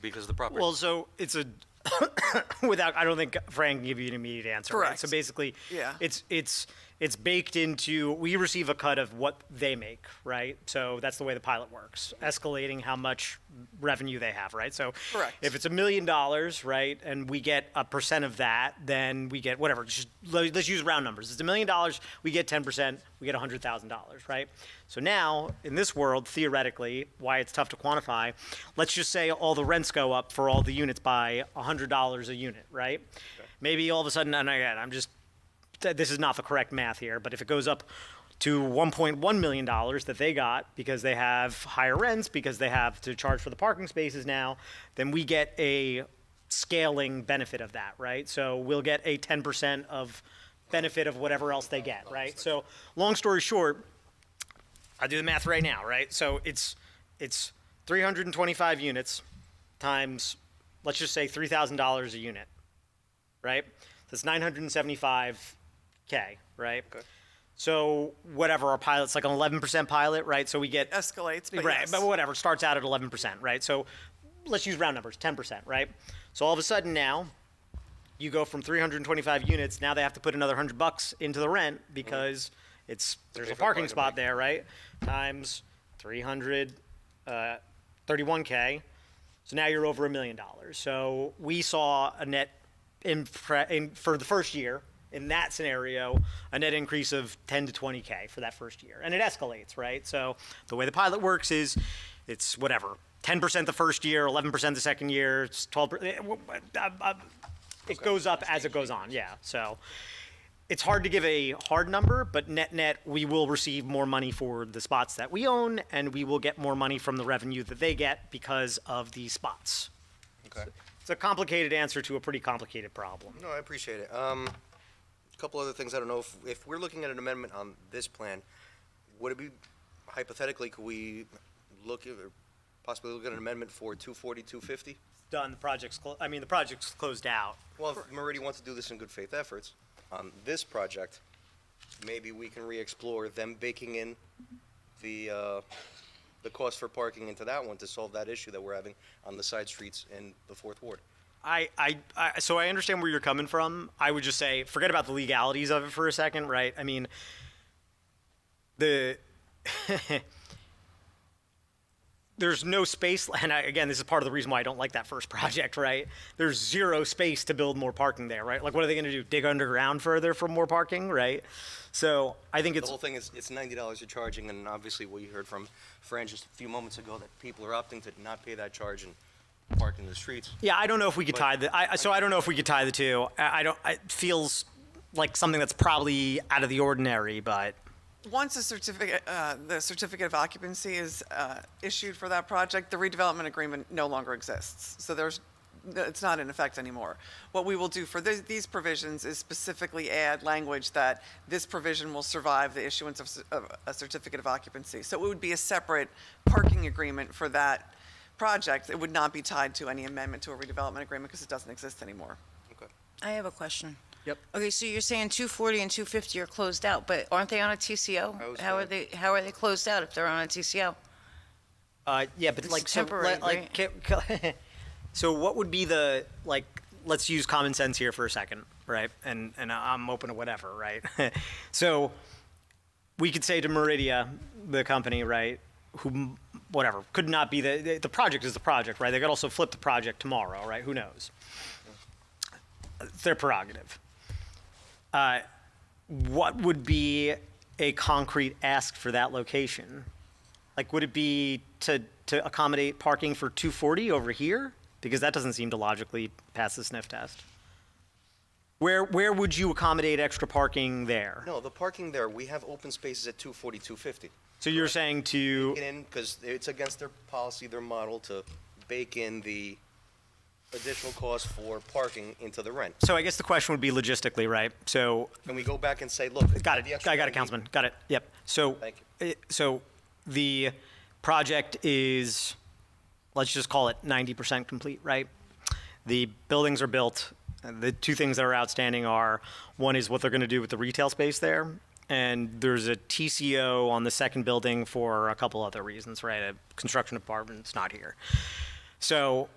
because the property. Well, so it's a I don't think Frank can give you an immediate answer. Right? Correct. So basically, Yeah. It's baked into, we receive a cut of what they make, right? So that's the way the pilot works, escalating how much revenue they have, right? So Correct. if it's $1 million, right, and we get a percent of that, then we get whatever. Let's use round numbers. It's $1 million, we get 10%, we get $100,000, right? So now, in this world, theoretically, why it's tough to quantify, let's just say all the rents go up for all the units by $100 a unit, right? Okay. Maybe all of a sudden, and again, this is not the correct math here, but if it goes up to $1.1 million that they got because they have higher rents, because they have to charge for the parking spaces now, then we get a scaling benefit of that, right? So we'll get a 10% of benefit of whatever else they get, right? So long story short, I do the math right now, right? So it's 325 units times, let's just say $3,000 a unit, right? That's $975K, right? Okay. So whatever, our pilot's like an 11% pilot, right? So we get Escalates, but right, yes. but whatever, starts out at 11%, right? So let's use round numbers, 10%, right? So all of a sudden now, you go from 325 units, now they have to put another $100 into the rent because there's a parking spot there, right? Times 300, 31K. So now you're over $1 million. So we saw a net for the first year, in that scenario, a net increase of 10 to 20K for that first year. And it escalates, right? So the way the pilot works is it's whatever, 10% the first year, 11% the second year, it's 12%. It goes up as it goes on, yeah. So it's hard to give a hard number, but net, we will receive more money for the spots that we own, and we will get more money from the revenue that they get because of the spots. Okay. It's a complicated answer to a pretty complicated problem. No, I appreciate it. A couple other things. I don't know if we're looking at an amendment on this plan, would it be, hypothetically, could we look at, or possibly look at an amendment for 240, 250? Done, the project's the project's closed out. Well, if Meridian wants to do this in good faith efforts, on this project, maybe we can re-explore them baking in the cost for parking into that one to solve that issue that we're having on the side streets in the Fourth Ward. So I understand where you're coming from. I would just say, forget about the legalities of it for a second, right? I mean, there's no space, and again, this is part of the reason why I don't like that first project, right? There's zero space to build more parking there, right? Like, what are they gonna do, dig underground further for more parking, right? So I think The whole thing is, it's $90 you're charging, and obviously we heard from Fran just a few moments ago that people are opting to not pay that charge and park in the streets. yeah, I don't know if we could tie the, I don't know if we could tie the two. It feels like something that's probably out of the ordinary, but. Once the certificate of occupancy is issued for that project, the redevelopment agreement no longer exists. So it's not in effect anymore. What we will do for these provisions is specifically add language that this provision will survive the issuance of a certificate of occupancy. So it would be a separate parking agreement for that project. It would not be tied to any amendment to a redevelopment agreement because it doesn't exist anymore. Okay. I have a question. Yep. Okay, so you're saying 240 and 250 are closed out, but aren't they on a TCO? I was How are gonna- they closed out if they're on a TCO? Yeah, but It's like, so, temporary, so what would be the, like, let's use common sense here for a second, right? And I'm open to whatever, right? So we could say to Meridia, the company, right, who, whatever, could not be the project is the project, right? They could also flip the project tomorrow, right? Who knows? It's their prerogative. What would be a concrete ask for that location? Like, would it be to accommodate parking for 240 over here? Because that doesn't seem to logically pass the sniff test. Where would you accommodate extra parking there? No, the parking there, we have open spaces at 240, 250. So you're saying to, Bake it in, because it's against their policy, their model, to bake in the additional cost for parking into the rent. so I guess the question would be logistically, right? So, And we go back and say, look. got the it, extra I got it, money- Councilman, got it, yep. So, Thank so the project is, let's just call it 90% complete, right? The buildings are built. The two things that are outstanding are, one is what they're going to do with the retail space there, and there's a TCO on the second building for a couple other reasons, right? A construction department's not here. So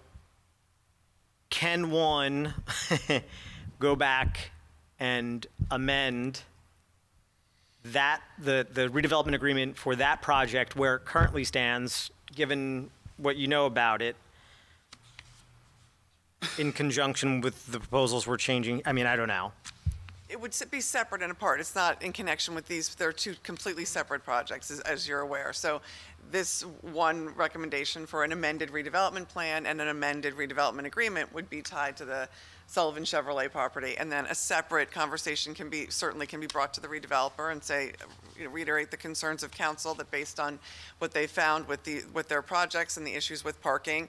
can one go back and amend that, the redevelopment agreement for that project where it currently stands, given what you know about it, in conjunction with the proposals we're changing? I mean, I don't know. It would be separate and apart. It's not in connection with these. They're two completely separate projects, as you're aware. So this one recommendation for an amended redevelopment plan and an amended redevelopment agreement would be tied to the Sullivan Chevrolet property. And then a separate conversation certainly can be brought to the redeveloper and say, reiterate the concerns of council that based on what they found with their projects and the issues with parking,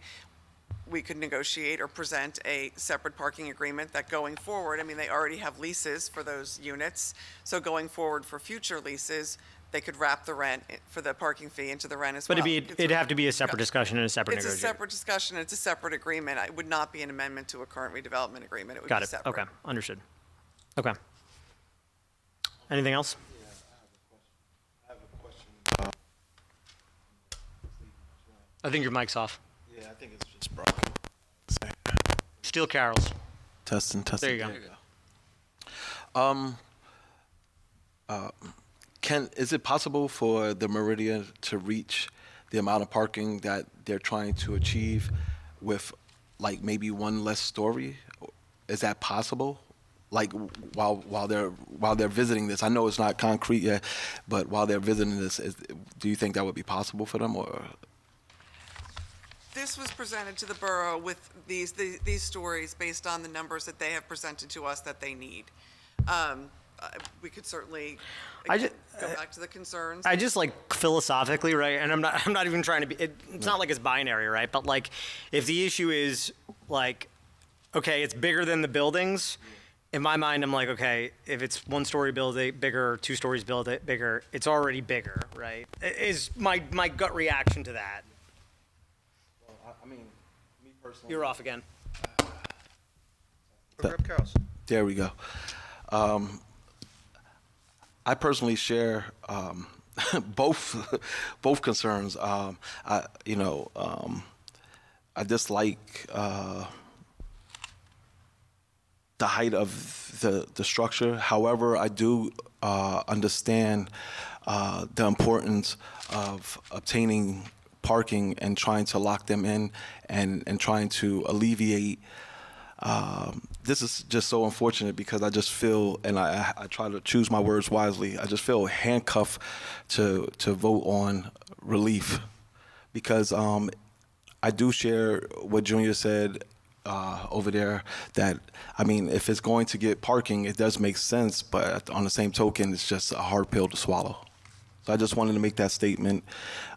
we could negotiate or present a separate parking agreement that going forward, I mean, they already have leases for those units. So going forward for future leases, they could wrap the rent for the parking fee into the rent as well. But it'd have to be a separate discussion and a separate It's a negotiation. separate discussion, it's a separate agreement. It would not be an amendment to a current redevelopment agreement. It would Got be it, separate. okay, understood. Okay. Anything else? I think your mic's off. Yeah, I think it's just broken. Steel Carols. Testing. There you go. Is it possible for the Meridian to reach the amount of parking that they're trying to achieve with like maybe one less story? is that possible? Like while they're visiting this, I know it's not concrete yet, but while they're visiting this, do you think that would be possible for them, or? This was presented to the borough with these stories based on the numbers that they have presented to us that they need. We could certainly go back to the concerns. I just like philosophically, right? And I'm not even trying to be. It's not like it's binary, right? But like, if the issue is like, okay, it's bigger than the buildings. In my mind, I'm like, okay, if it's 1-story building bigger, 2 stories bigger, it's already bigger, right? Is my gut reaction to that. Well, I mean, me personally. You're off again. Grab Carol's. There we go. I personally share both concerns. I dislike the height of the structure. However, I do understand the importance of obtaining parking and trying to lock them in and trying to alleviate. This is just so unfortunate because I just feel, and I try to choose my words wisely, I just feel handcuffed to vote on relief because I do share what Junior said over there, that, I mean, if it's going to get parking, it does make sense, but on the same token, it's just a hard pill to swallow. So I just wanted to make that statement.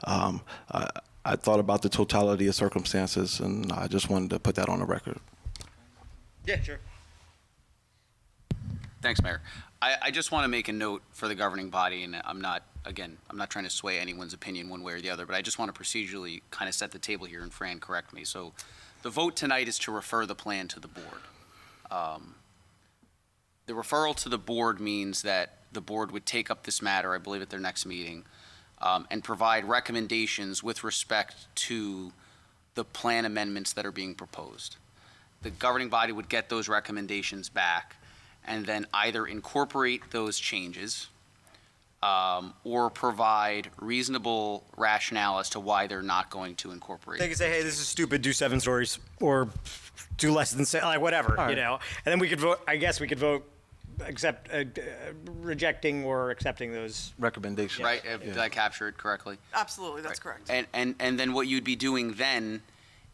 I thought about the totality of circumstances, and I just wanted to put that on the record. Yeah, sure. Thanks, Mayor. I just want to make a note for the governing body, and I'm not trying to sway anyone's opinion one way or the other, but I just want to procedurally kind of set the table here, and Fran, correct me. So the vote tonight is to refer the plan to the board. The referral to the board means that the board would take up this matter, I believe, at their next meeting, and provide recommendations with respect to the plan amendments that are being proposed. The governing body would get those recommendations back and then either incorporate those changes or provide reasonable rationale as to why they're not going to incorporate. They could say, hey, this is stupid, do 7 stories, or do less than 7, like whatever, All right. you know? And then we could vote, I guess we could vote rejecting or accepting those. Recommendation. Right? Did I capture it correctly? Absolutely, that's correct. And then what you'd be doing then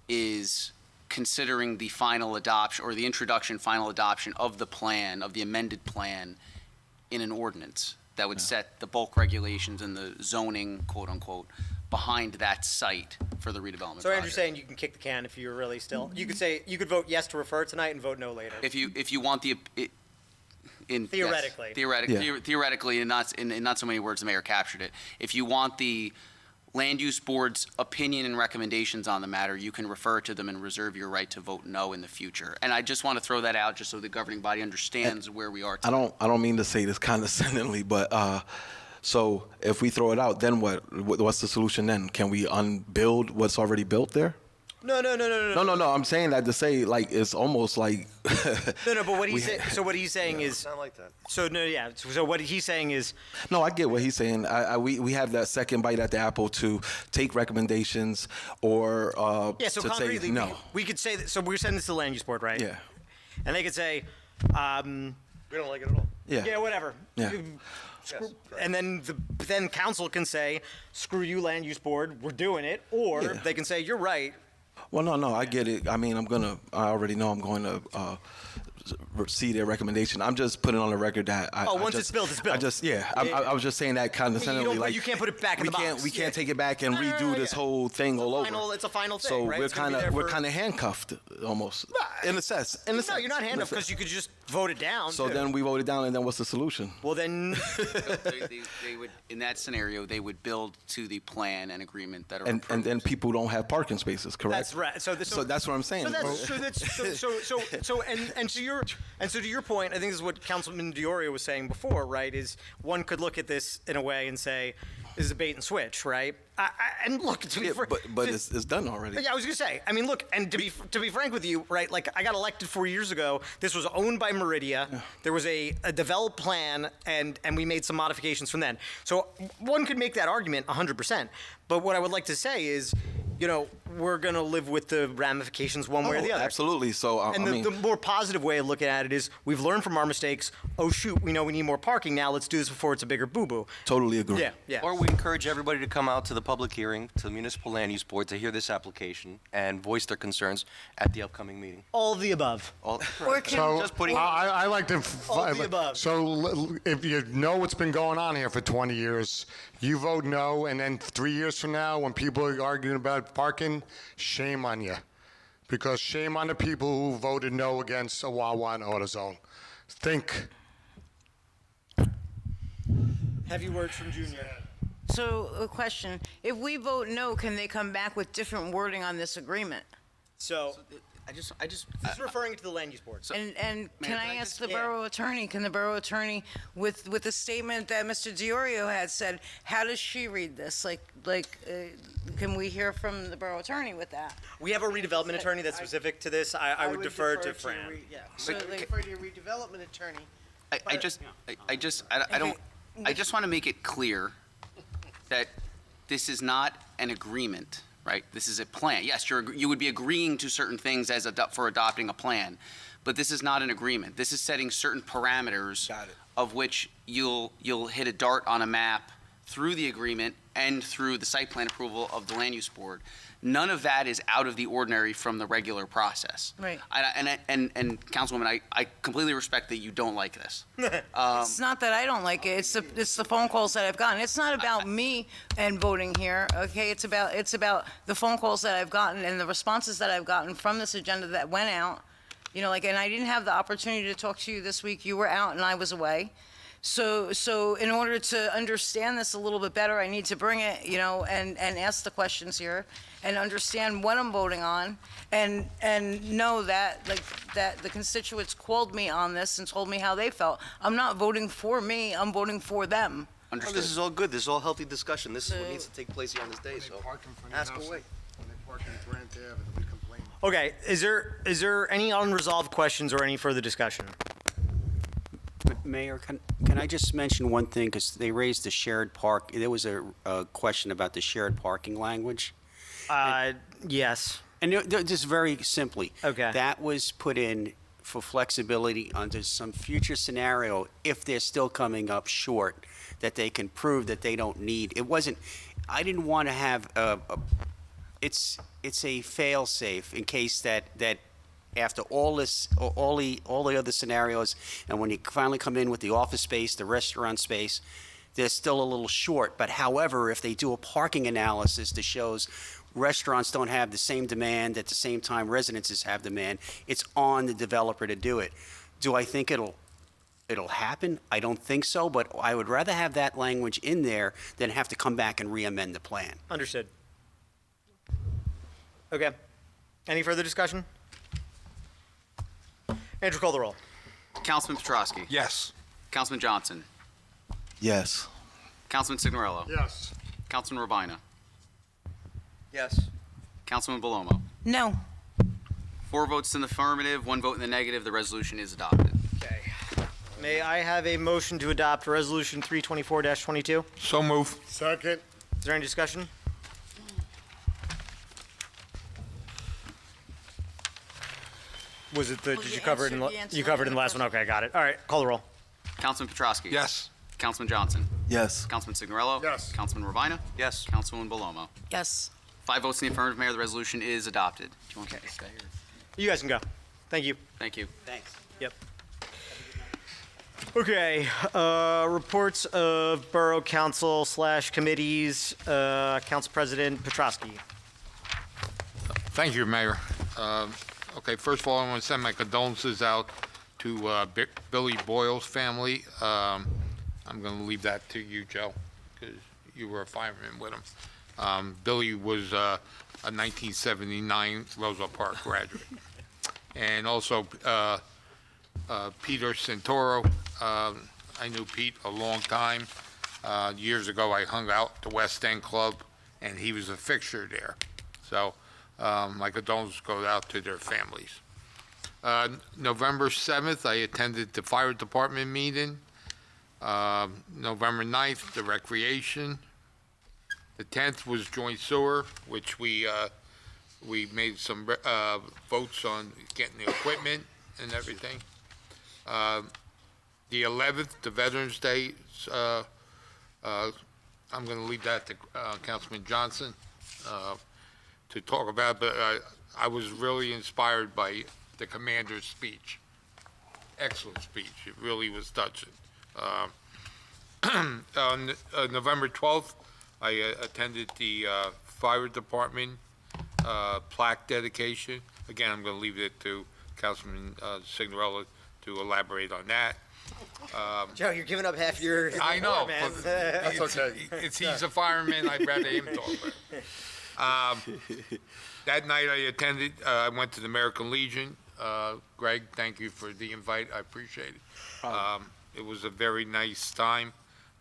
is considering the final adoption or the introduction, final adoption of the plan, of the amended plan in an ordinance that would set the bulk regulations and the zoning, quote unquote, behind that site for the redevelopment So Andrew's project. saying you can kick the can if you're really still, you could say, you could vote yes to refer tonight and vote no later. If you want Theoretically. Theoretically, and not in not so many words, the mayor captured it. If you want the land use board's opinion and recommendations on the matter, you can refer to them and reserve your right to vote no in the future. And I just want to throw that out just so the governing body understands where we are today. I don't mean to say this condescendingly, but so if we throw it out, then what's the solution then? Can we unbuild what's already built there? No. No. I'm saying that to say, like, it's almost like. No, but what he's saying is, Sound like that. so what he's saying is, No, I get what he's saying. We have that second bite at the apple to take recommendations or yeah, so to say concretely, no. we could say that, so we're sending this to the land use board, right? Yeah. And they could say, We don't like it at all. yeah, whatever. Yeah. And then council can say, screw you, land use board, we're doing it. Or Yeah. they can say, you're right. Well, no, I get it. I mean, I already know I'm going to see their recommendation. I'm just putting on the record that Once it's built, it's built. I was just saying that condescendingly. But you can't put it back in the box. We can't take it back and No, redo this yeah. whole thing all over. It's a final thing, So right? we're It's gonna be kind there of for- handcuffed almost in a sense. No, you're not handcuffed because you could just vote it down. So then we vote it down, and then what's the solution? Well, then, They would, in that scenario, they would build to the plan and agreement that are And approved. then people don't have parking spaces, correct? that's right. So that's what I'm saying. To your point, I think this is what Councilman Diorio was saying before, right? Is one could look at this in a way and say, this is a bait and switch, right? And look, to be Yeah, fr- but to- it's done already. Yeah, I was gonna say. I mean, look, and to be frank with you, right? Like, I got elected 4 years ago. This was owned by Meridia. There was a developed plan, and we made some modifications from then. So one could make that argument 100%. But what I would like to say is, you know, we're going to live with the ramifications one way or the other. Absolutely. So, And the more positive way of looking at it is we've learned from our mistakes. Oh, shoot, we know we need more parking now. Let's do this before it's a bigger boo-boo. totally agree. Yeah, yeah. Or we encourage everybody to come out to the public hearing, to the Municipal Land Use Board, to hear this application and voice their concerns at the upcoming meeting. All of the above. All- Or can- So Just putting- I like to. All of the above. So if you know what's been going on here for 20 years, you vote no, and then 3 years from now, when people are arguing about parking, shame on you, because shame on the people who voted no against a Wawa and AutoZone. Think. Heavy words from Junior. So, a question, if we vote no, can they come back with different wording on this agreement? So, I just, this is referring to the land use board. And Mayor, can I can I ask just- the Yeah. borough attorney, can the borough attorney, with the statement that Mr. Diorio had said, how does she read this? Can we hear from the borough attorney with that? We have a redevelopment attorney that's specific to this. I would defer to Fran. So, Refer to your redevelopment attorney. I just want to make it clear that this is not an agreement, right? This is a plan. Yes, you would be agreeing to certain things for adopting a plan, but this is not an agreement. This is setting certain parameters of which you'll hit a dart on a map through the agreement and through the site plan approval of the land use board. None of that is out of the ordinary from the regular process. Right. And Councilwoman, I completely respect that you don't like this. It's not that I don't like it, it's the phone calls that I've gotten. It's not about me and voting here, okay? It's about the phone calls that I've gotten and the responses that I've gotten from this agenda that went out. And I didn't have the opportunity to talk to you this week. You were out and I was away. So in order to understand this a little bit better, I need to bring it, and ask the questions here and understand what I'm voting on and know that the constituents called me on this and told me how they felt. I'm not voting for me, I'm voting for them. Oh, Understood. this is all good. This is all healthy discussion. This is what needs to take place here on this day, so ask away. Okay, is there any unresolved questions or any further discussion? Mayor, can I just mention one thing, because they raised the shared park, there was a question about the shared parking language. Yes. And just very simply. Okay. That was put in for flexibility under some future scenario, if they're still coming up short, that they can prove that they don't need. I didn't want to have it's a fail-safe in case that after all the other scenarios, and when you finally come in with the office space, the restaurant space, they're still a little short. But however, if they do a parking analysis that shows restaurants don't have the same demand, at the same time residences have demand, it's on the developer to do it. Do I think it'll happen? I don't think so, but I would rather have that language in there than have to come back and re-amend the plan. Understood. Okay. Any further discussion? Andrew, call the roll. Councilman Petrosky. Yes. Councilman Johnson. Yes. Councilman Signorello. Yes. Councilman Rabina. Yes. Councilman Belomo. No. 4 votes in the affirmative, 1 vote in the negative. The resolution is adopted. Okay. May I have a motion to adopt Resolution 324-22? So move. Second. Is there any discussion? Was it the, Well, did you you cover it in, answered- you answered you covered it in the the last one? first Okay, got it. All right, call the roll. Councilman Petrosky. Yes. Councilman Johnson. Yes. Councilman Signorello. Yes. Councilman Rabina. Yes. Councilwoman Belomo. Yes. 5 votes in the affirmative, Mayor. The resolution is adopted. Do you want to stay here? You guys can go. Thank you. Thank you. Thanks. Yep. Okay, reports of Borough Council / committees, Council President Petrosky. Thank you, Mayor. Okay, first of all, I want to send my condolences out to Billy Boyle's family. I'm going to leave that to you, Joe, because you were a fireman with him. Billy was a 1979 Roselle Park graduate. And also Peter Santoro. I knew Pete a long time. Years ago, I hung out at the West End Club, and he was a fixture there. So my condolences go out to their families. November 7th, I attended the fire department meeting. November 9th, the recreation. The 10th was joint sewer, which we We made some votes on getting the equipment and everything. The 11th, the Veterans Day, I'm going to leave that to Councilman Johnson to talk about, but I was really inspired by the commander's speech. Excellent speech. It really was touching. On November 12th, I attended the fire department plaque dedication. Again, I'm going to leave it to Councilman Signorella to elaborate on that. Joe, you're giving up half your. I know, man. but that's okay. He's a fireman. I'd rather him talk about it. That night I attended, I went to the American Legion. Greg, thank you for the invite. I appreciate it. It was a very nice time.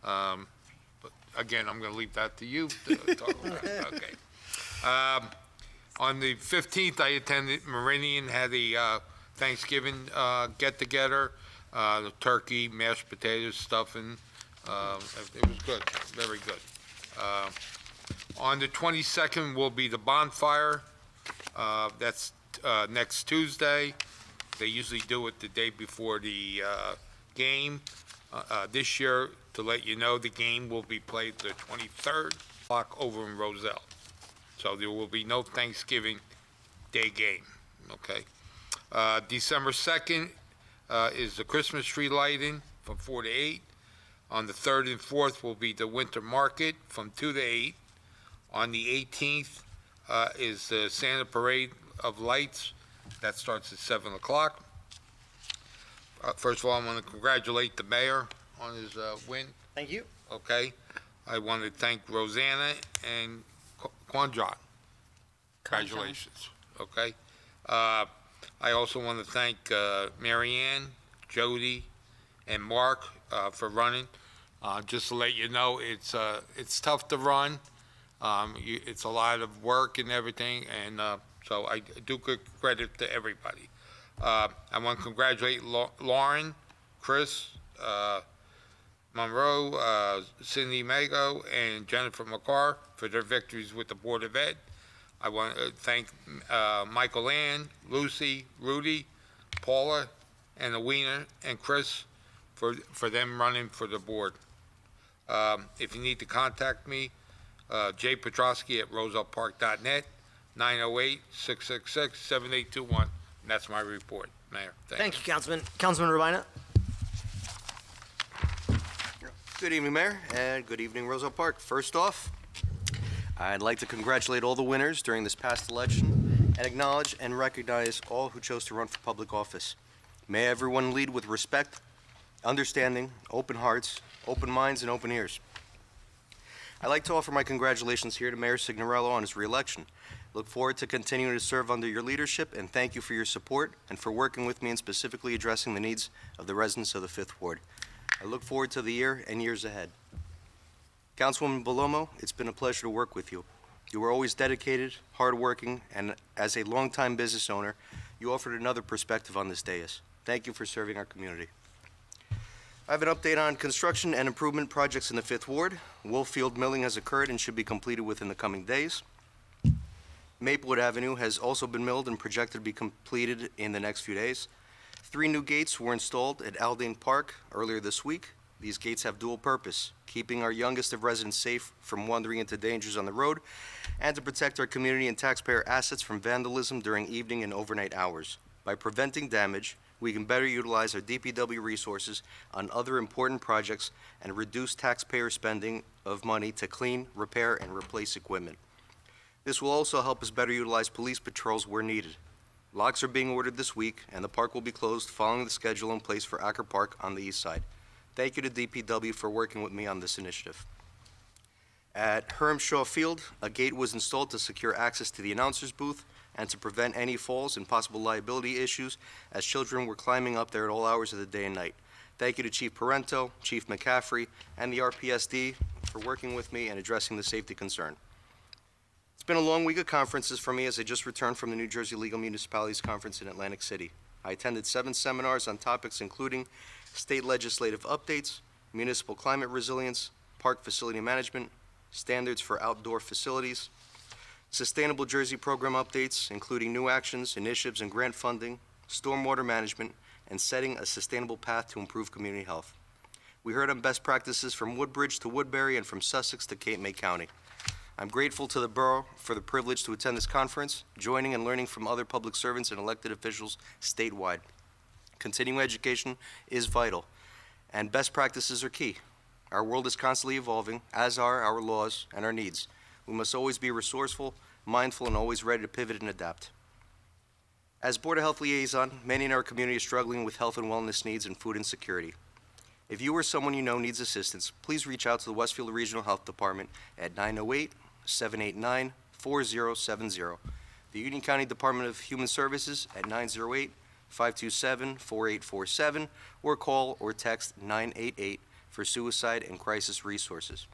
But again, I'm going to leave that to you to talk about it. Okay. On the 15th, I attended Meridian, had a Thanksgiving get-together. The turkey, mashed potatoes, stuffing. It was good, very good. On the 22nd will be the bonfire. That's next Tuesday. They usually do it the day before the game. This year, to let you know, the game will be played the 23rd o'clock over in Roselle. So there will be no Thanksgiving Day game, okay? December 2nd is the Christmas tree lighting from 4 to 8. On the 3rd and 4th will be the winter market from 2 to 8. On the 18th is the Santa Parade of Lights. That starts at 7 o'clock. First of all, I want to congratulate the mayor on his win. Thank you. Okay. I want to thank Rosanna and Kwanjan. Congratulations. Okay. I also want to thank Marianne, Jody, and Mark for running. Just to let you know, it's tough to run. It's a lot of work and everything, and so I do good credit to everybody. I want to congratulate Lauren, Chris, Monroe, Cindy Mago, and Jennifer McCarr for their victories with the Board of Ed. I want to thank Michael Ann, Lucy, Rudy, Paula, and Awena, and Chris for them running for the board. If you need to contact me, Jay Petrosky at rosellepark.net, 908-666-7821. And that's my report, Mayor. Thank you, Councilman. Councilman Rabina. Good evening, Mayor, and good evening, Roselle Park. First off, I'd like to congratulate all the winners during this past election and acknowledge and recognize all who chose to run for public office. May everyone lead with respect, understanding, open hearts, open minds, and open ears. I'd like to offer my congratulations here to Mayor Signorello on his reelection. Look forward to continuing to serve under your leadership, and thank you for your support and for working with me and specifically addressing the needs of the residents of the 5th Ward. I look forward to the year and years ahead. Councilwoman Bellomo, it's been a pleasure to work with you. You were always dedicated, hardworking, and as a longtime business owner, you offered another perspective on this dais. Thank you for serving our community. I have an update on construction and improvement projects in the 5th Ward. Wolffield milling has occurred and should be completed within the coming days. Maplewood Avenue has also been milled and projected to be completed in the next few days. 3 new gates were installed at Aldine Park earlier this week. These gates have dual purpose, keeping our youngest of residents safe from wandering into dangers on the road, and to protect our community and taxpayer assets from vandalism during evening and overnight hours. By preventing damage, we can better utilize our DPW resources on other important projects and reduce taxpayer spending of money to clean, repair, and replace equipment. This will also help us better utilize police patrols where needed. Locks are being ordered this week, and the park will be closed following the schedule in place for Acker Park on the east side. Thank you to DPW for working with me on this initiative. At Hermshaw Field, a gate was installed to secure access to the announcer's booth and to prevent any falls and possible liability issues as children were climbing up there at all hours of the day and night. Thank you to Chief Parento, Chief McCaffrey, and the RPSD for working with me and addressing the safety concern. It's been a long week of conferences for me as I just returned from the New Jersey Legal Municipalities Conference in Atlantic City. I attended 7 seminars on topics including state legislative updates, municipal climate resilience, park facility management, standards for outdoor facilities, Sustainable Jersey program updates, including new actions, initiatives, and grant funding, stormwater management, and setting a sustainable path to improve community health. We heard on best practices from Woodbridge to Woodbury and from Sussex to Cape May County. I'm grateful to the borough for the privilege to attend this conference, joining and learning from other public servants and elected officials statewide. Continuing education is vital, and best practices are key. Our world is constantly evolving, as are our laws and our needs. We must always be resourceful, mindful, and always ready to pivot and adapt. As Board of Health Liaison, many in our community are struggling with health and wellness needs and food insecurity. If you or someone you know needs assistance, please reach out to the Westfield Regional Health Department at 908-789-4070, the Union County Department of Human Services at 908-527-4847, or call or text 988 for suicide and crisis resources.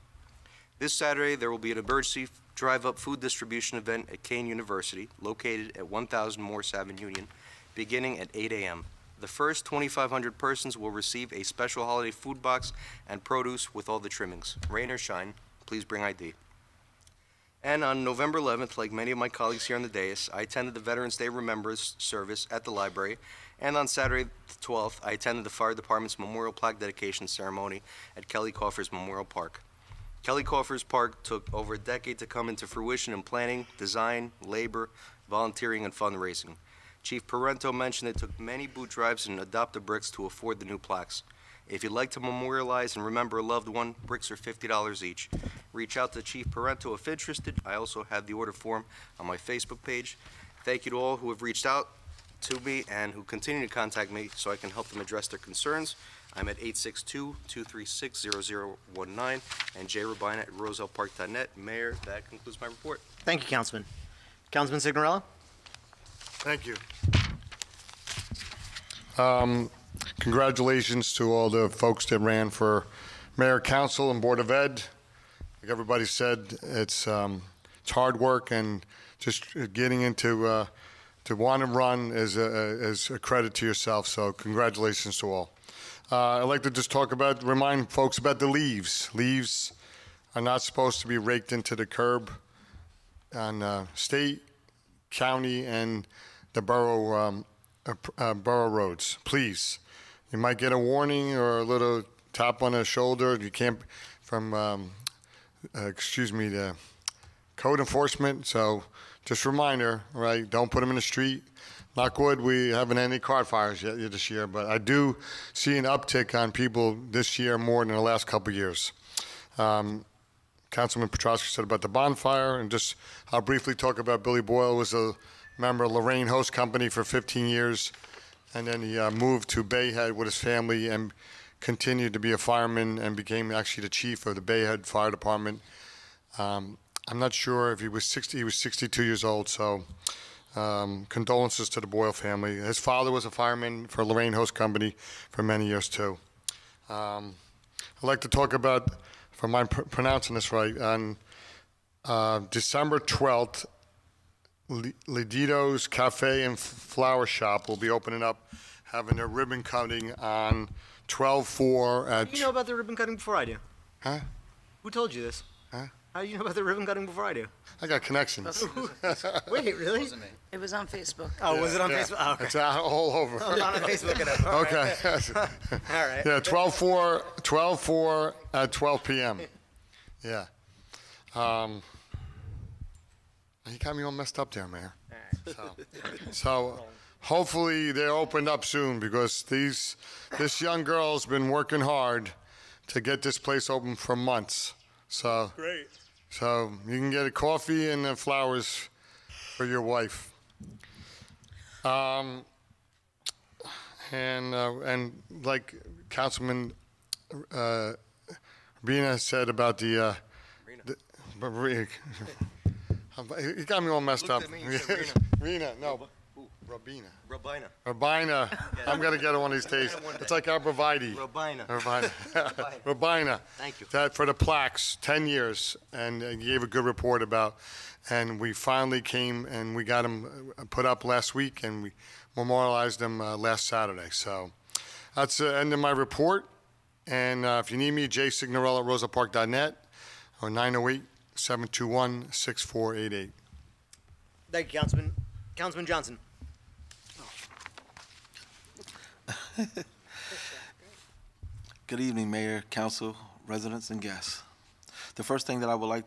This Saturday, there will be an emergency drive-up food distribution event at Kane University, located at 1000 Morse Avenue Union, beginning at 8 a.m. The first 2,500 persons will receive a special holiday food box and produce with all the trimmings. Rain or shine, please bring ID. And on November 11th, like many of my colleagues here on the dais, I attended the Veterans Day Remembrance service at the library. And on Saturday the 12th, I attended the Fire Department's Memorial Plaque dedication ceremony at Kelly Coffers Memorial Park. Kelly Coffers Park took over a decade to come into fruition in planning, design, labor, volunteering, and fundraising. Chief Parento mentioned it took many boot drives and adopt-a-bricks to afford the new plaques. If you'd like to memorialize and remember a loved one, bricks are $50 each. Reach out to Chief Parento if interested. I also have the order form on my Facebook page. Thank you to all who have reached out to me and who continue to contact me so I can help them address their concerns. I'm at 862-236-0019 and jrabina at rosellepark.net. Mayor, that concludes my report. Thank you, Councilman. Councilman Signorella? Thank you. Congratulations to all the folks that ran for mayor, council, and board of ed. Like everybody said, it's hard work, and just getting into to want to run is a credit to yourself. So congratulations to all. I'd like to just remind folks about the leaves. Leaves are not supposed to be raked into the curb on state, county, and the borough roads. Please, you might get a warning or a little tap on the shoulder. You can't from the code enforcement. So just a reminder, right? Don't put them in the street. Knock wood, we haven't had any car fires yet this year, but I do see an uptick on people this year more than the last couple of years. Councilman Petrosky said about the bonfire, and just I'll briefly talk about Billy Boyle was a member of Lorraine Host Company for 15 years, and then he moved to Bayhead with his family and continued to be a fireman and became actually the chief of the Bayhead Fire Department. I'm not sure if he was 60, he was 62 years old, so condolences to the Boyle family. His father was a fireman for Lorraine Host Company for many years too. I'd like to talk about, if I'm pronouncing this right, on December 12th, Lidito's Cafe and Flower Shop will be opening up, having their ribbon cutting on 12/4 at... How do you know about the ribbon cutting before I do? Huh? Who told you this? Huh? How do you know about the ribbon cutting before I do? I got connections. Wait, really? It was on Facebook. Oh, was it on Yeah. Facebook? Oh, okay. It's all over. Oh, not on Facebook enough. All right. Okay. All right. Yeah, 12/4 at 12 p.m. Yeah. You got me all messed up there, Mayor. So hopefully they're opened up soon, because this young girl's been working hard to get this place open for months. So Great. So you can get a coffee and flowers for your wife. And like Councilman Rena said about the he got me all messed up. Looked at me and said Rena, no, Rabina. Rabina. I'm gonna get it one of these days. It's like arborvitae. Rabina. Rabina. Thank you. That for the plaques, 10 years, and you gave a good report about, and we finally came and we got them put up last week, and we memorialized them last Saturday. So that's the end of my report. And if you need me, jsignorella@rosellepark.net or 908-721-6488. Thank you, Councilman. Councilman Johnson. Good evening, Mayor, Council, residents, and guests. The first thing that I would like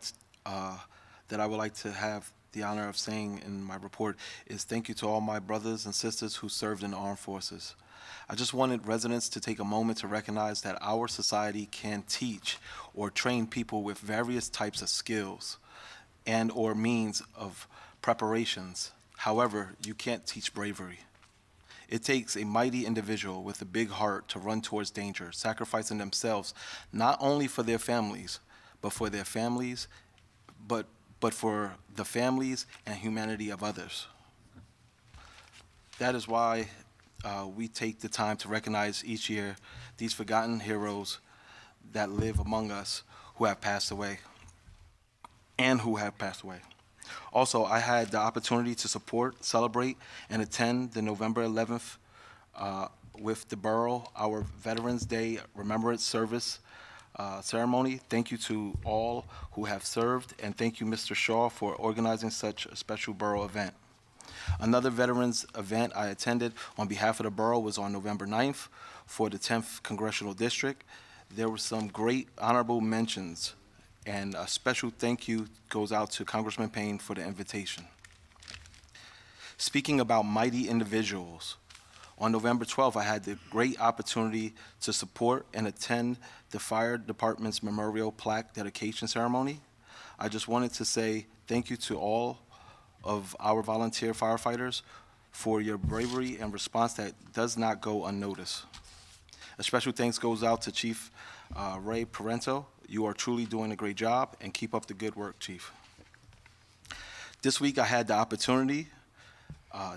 to have the honor of saying in my report is thank you to all my brothers and sisters who served in the armed forces. I just wanted residents to take a moment to recognize that our society can teach or train people with various types of skills and or means of preparations. However, you can't teach bravery. It takes a mighty individual with a big heart to run towards danger, sacrificing themselves not only for their families, but for their families, but for the families and humanity of others. That is why we take the time to recognize each year these forgotten heroes that live among us who have passed away and who have passed away. Also, I had the opportunity to support, celebrate, and attend the November 11th with the borough, our Veterans Day Remembrance Service ceremony. Thank you to all who have served, and thank you, Mr. Shaw, for organizing such a special borough event. Another veterans event I attended on behalf of the borough was on November 9th for the 10th Congressional District. There were some great honorable mentions, and a special thank you goes out to Congressman Payne for the invitation. Speaking about mighty individuals, on November 12th, I had the great opportunity to support and attend the fire department's memorial plaque dedication ceremony. I just wanted to say thank you to all of our volunteer firefighters for your bravery and response that does not go unnoticed. A special thanks goes out to Chief Ray Parento. You are truly doing a great job, and keep up the good work, Chief. This week, I had the opportunity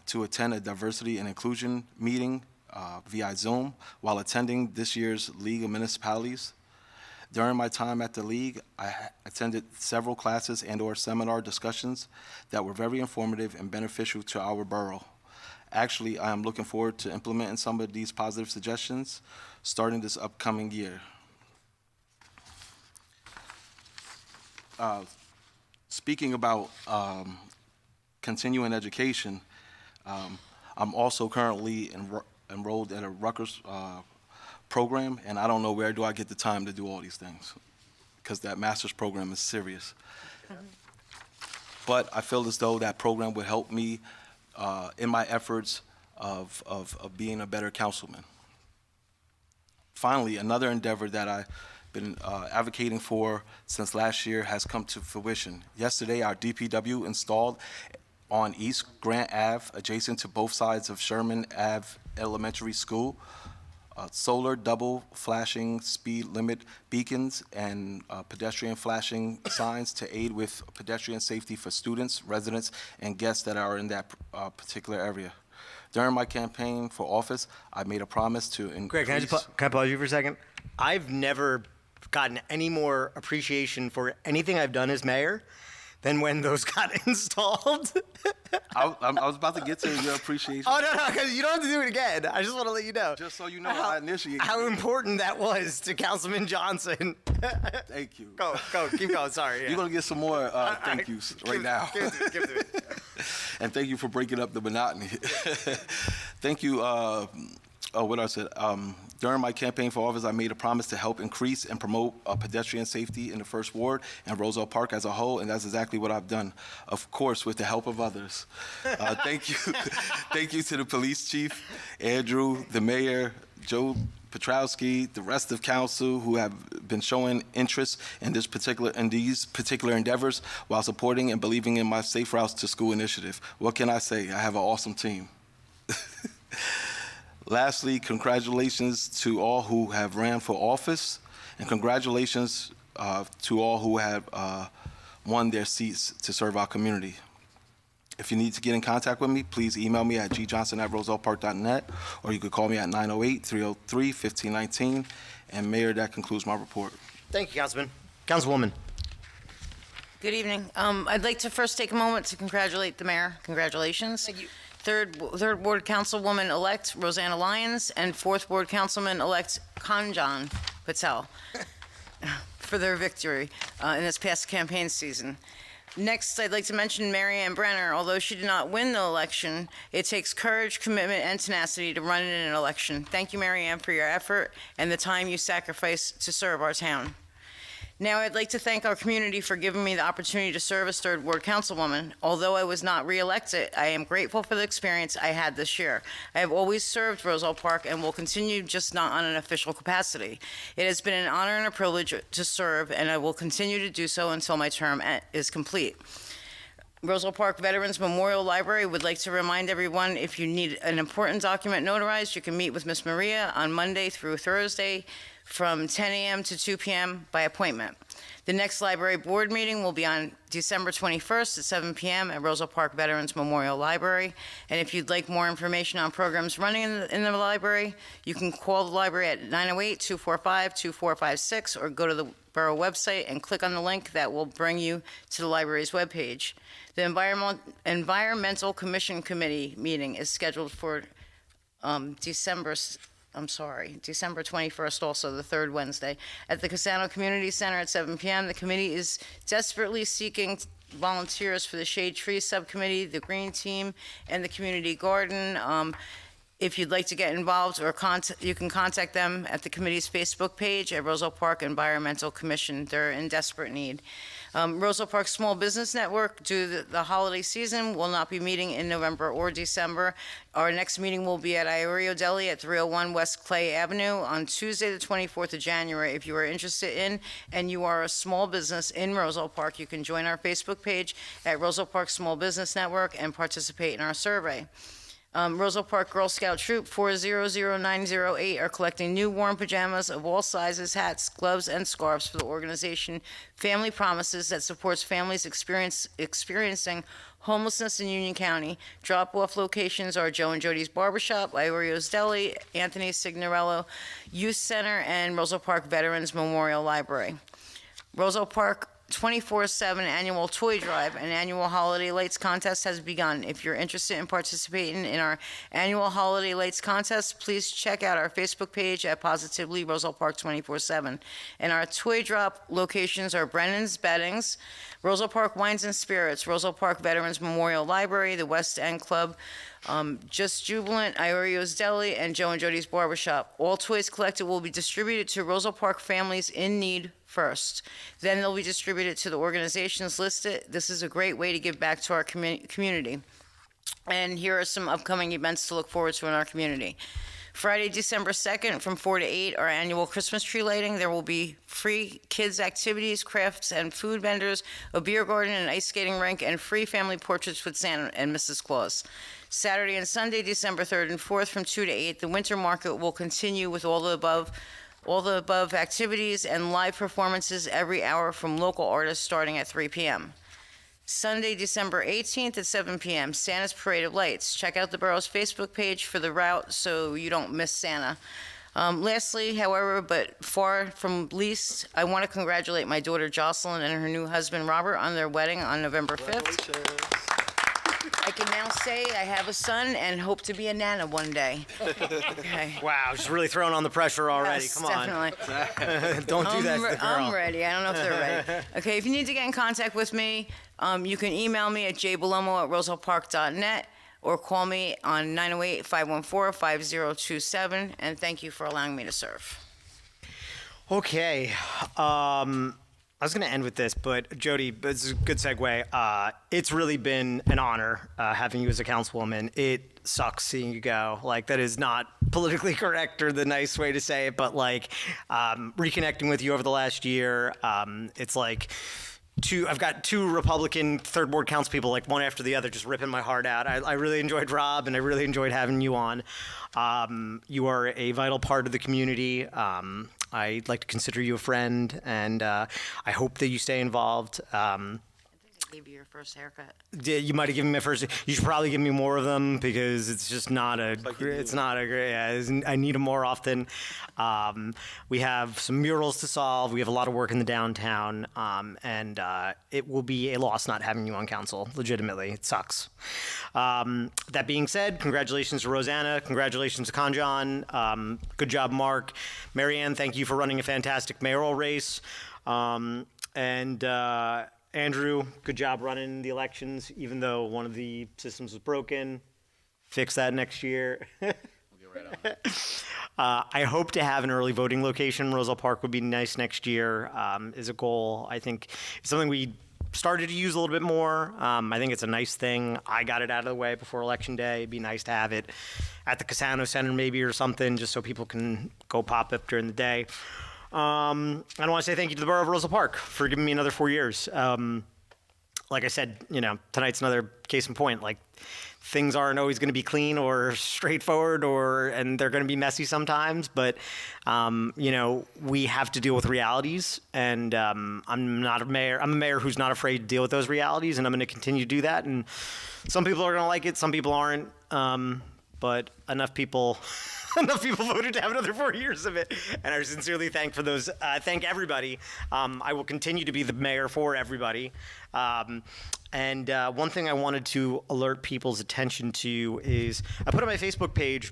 to attend a diversity and inclusion meeting via Zoom while attending this year's League of Municipalities. During my time at the League, I attended several classes and/or seminar discussions that were very informative and beneficial to our borough. Actually, I am looking forward to implementing some of these positive suggestions starting this upcoming year. Speaking about continuing education, I'm also currently enrolled at a Rutgers program, and I don't know where do I get the time to do all these things, because that master's program is serious. But I feel as though that program would help me in my efforts of being a better councilman. Finally, another endeavor that I've been advocating for since last year has come to fruition. Yesterday, our DPW installed on East Grant Ave, adjacent to both sides of Sherman Ave Elementary School, solar double flashing speed limit beacons and pedestrian flashing signs to aid with pedestrian safety for students, residents, and guests that are in that particular area. During my campaign for office, I made a promise to increase... Greg, can I pause you for a second? I've never gotten any more appreciation for anything I've done as mayor than when those got installed. I was about to get to your appreciation. Oh, no, because you don't have to do it again. I just want to let you know. Just so you know, I initiated how important that was to Councilman Johnson. Thank you. Go, keep going, sorry. Yeah. You're going to get some more thank yous right now. Give it to me. And thank you for breaking up the monotony. Thank you. What I said. During my campaign for office, I made a promise to help increase and promote pedestrian safety in the First Ward and Roselle Park as a whole, and that's exactly what I've done, of course, with the help of others. Thank you. Thank you to the police chief, Andrew, the mayor, Joe Petrowski, the rest of council who have been showing interest in these particular endeavors while supporting and believing in my Safe Routes to School initiative. What can I say? I have an awesome team. Lastly, congratulations to all who have ran for office, and congratulations to all who have won their seats to serve our community. If you need to get in contact with me, please email me at gjohnson@rosellepark.net, or you could call me at 908-303-1519. And Mayor, that concludes my report. Thank you, Councilman. Councilwoman. Good evening. I'd like to first take a moment to congratulate the mayor. Congratulations. Thank you. Third Ward Councilwoman-elect Rosanna Lyons and Fourth Ward Councilman-elect Kanjan Patel for their victory in this past campaign season. Next, I'd like to mention Mary Ann Brenner. Although she did not win the election, it takes courage, commitment, and tenacity to run in an election. Thank you, Mary Ann, for your effort and the time you sacrifice to serve our town. Now, I'd like to thank our community for giving me the opportunity to serve as third ward councilwoman. Although I was not reelected, I am grateful for the experience I had this year. I have always served Roselle Park and will continue, just not on an official capacity. It has been an honor and a privilege to serve, and I will continue to do so until my term is complete. Roselle Park Veterans Memorial Library would like to remind everyone, if you need an important document notarized, you can meet with Miss Maria on Monday through Thursday from 10 a.m. to 2 p.m. by appointment. The next library board meeting will be on December 21st at 7 p.m. at Roselle Park Veterans Memorial Library. And if you'd like more information on programs running in the library, you can call the library at 908-245-2456 or go to the borough website and click on the link that will bring you to the library's webpage. The Environmental Commission Committee meeting is scheduled for December 21st, also the third Wednesday, at the Casano Community Center at 7 p.m. The committee is desperately seeking volunteers for the Shade Tree Subcommittee, the Green Team, and the Community Garden. If you'd like to get involved, or you can contact them at the committee's Facebook page at Roselle Park Environmental Commission. They're in desperate need. Roselle Park Small Business Network, due to the holiday season, will not be meeting in November or December. Our next meeting will be at Iorio Deli at 301 West Clay Avenue on Tuesday, the 24th of January. If you are interested in and you are a small business in Roselle Park, you can join our Facebook page at Roselle Park Small Business Network and participate in our survey. Roselle Park Girl Scout Troop 400908 are collecting new warm pajamas of all sizes, hats, gloves, and scarves for the organization Family Promises that supports families experiencing homelessness in Union County. Drop-off locations are Joe and Jody's Barbershop, Iorio's Deli, Anthony's Signorello Youth Center, and Roselle Park Veterans Memorial Library. Roselle Park 24/7 annual toy drive and annual holiday lights contest has begun. If you're interested in participating in our annual holiday lights contest, please check out our Facebook page at Positively Roselle Park 24/7. And our toy drop locations are Brennan's Beddings, Roselle Park Wines and Spirits, Roselle Park Veterans Memorial Library, the West End Club, Just Jubilant, Iorio's Deli, and Joe and Jody's Barbershop. All toys collected will be distributed to Roselle Park families in need first. Then they'll be distributed to the organizations listed. This is a great way to give back to our community. And here are some upcoming events to look forward to in our community. Friday, December 2nd, from 4 to 8, our annual Christmas tree lighting. There will be free kids' activities, crafts, and food vendors, a beer garden, an ice skating rink, and free family portraits with Santa and Mrs. Claus. Saturday and Sunday, December 3rd and 4th, from 2 to 8, the winter market will continue with all the above activities and live performances every hour from local artists starting at 3 p.m. Sunday, December 18th at 7 p.m., Santa's Parade of Lights. Check out the borough's Facebook page for the route so you don't miss Santa. Lastly, however, but far from least, I want to congratulate my daughter Jocelyn and her new husband Robert on their wedding on November 5th. I can now say I have a son and hope to be a nana one day. Okay. Wow, she's really throwing on the pressure already. Yes, Come on. definitely. Don't do that to the girl. I'm ready. I don't know if they're ready. Okay, if you need to get in contact with me, you can email me at jbalomo@rosellepark.net or call me on 908-514-5027. And thank you for allowing me to serve. Okay. I was going to end with this, but Jody, it's a good segue. It's really been an honor having you as a councilwoman. It sucks seeing you go. Like, that is not politically correct or the nice way to say it, but like reconnecting with you over the last year, it's like I've got two Republican third ward council people, like one after the other, just ripping my heart out. I really enjoyed Rob, and I really enjoyed having you on. You are a vital part of the community. I'd like to consider you a friend, and I hope that you stay involved. I gave you your first haircut. You might have given me my first. You should probably give me more of them because it's just not a. It's not a great. Yeah, I need them more often. We have some murals to solve. We have a lot of work in the downtown, and it will be a loss not having you on council. Legitimately, it sucks. That being said, congratulations to Rosanna. Congratulations to Kanjan. Good job, Mark. Marianne, thank you for running a fantastic mayoral race. Andrew, good job running the elections, even though one of the systems was broken. Fix that next year. I hope to have an early voting location. Roselle Park would be nice next year, is a goal. I think it's something we started to use a little bit more. I think it's a nice thing. I got it out of the way before Election Day. It'd be nice to have it at the Casano Center maybe or something, just so people can go pop up during the day. I want to say thank you to the Borough of Roselle Park for giving me another 4 years. Like I said, tonight's another case in point. Like, things aren't always going to be clean or straightforward, and they're going to be messy sometimes. But we have to deal with realities, and I'm not a mayor. I'm a mayor who's not afraid to deal with those realities, and I'm going to continue to do that. And some people are going to like it, some people aren't. But enough people voted to have another 4 years of it, and I sincerely thank everybody. I will continue to be the mayor for everybody. And one thing I wanted to alert people's attention to is I put on my Facebook page,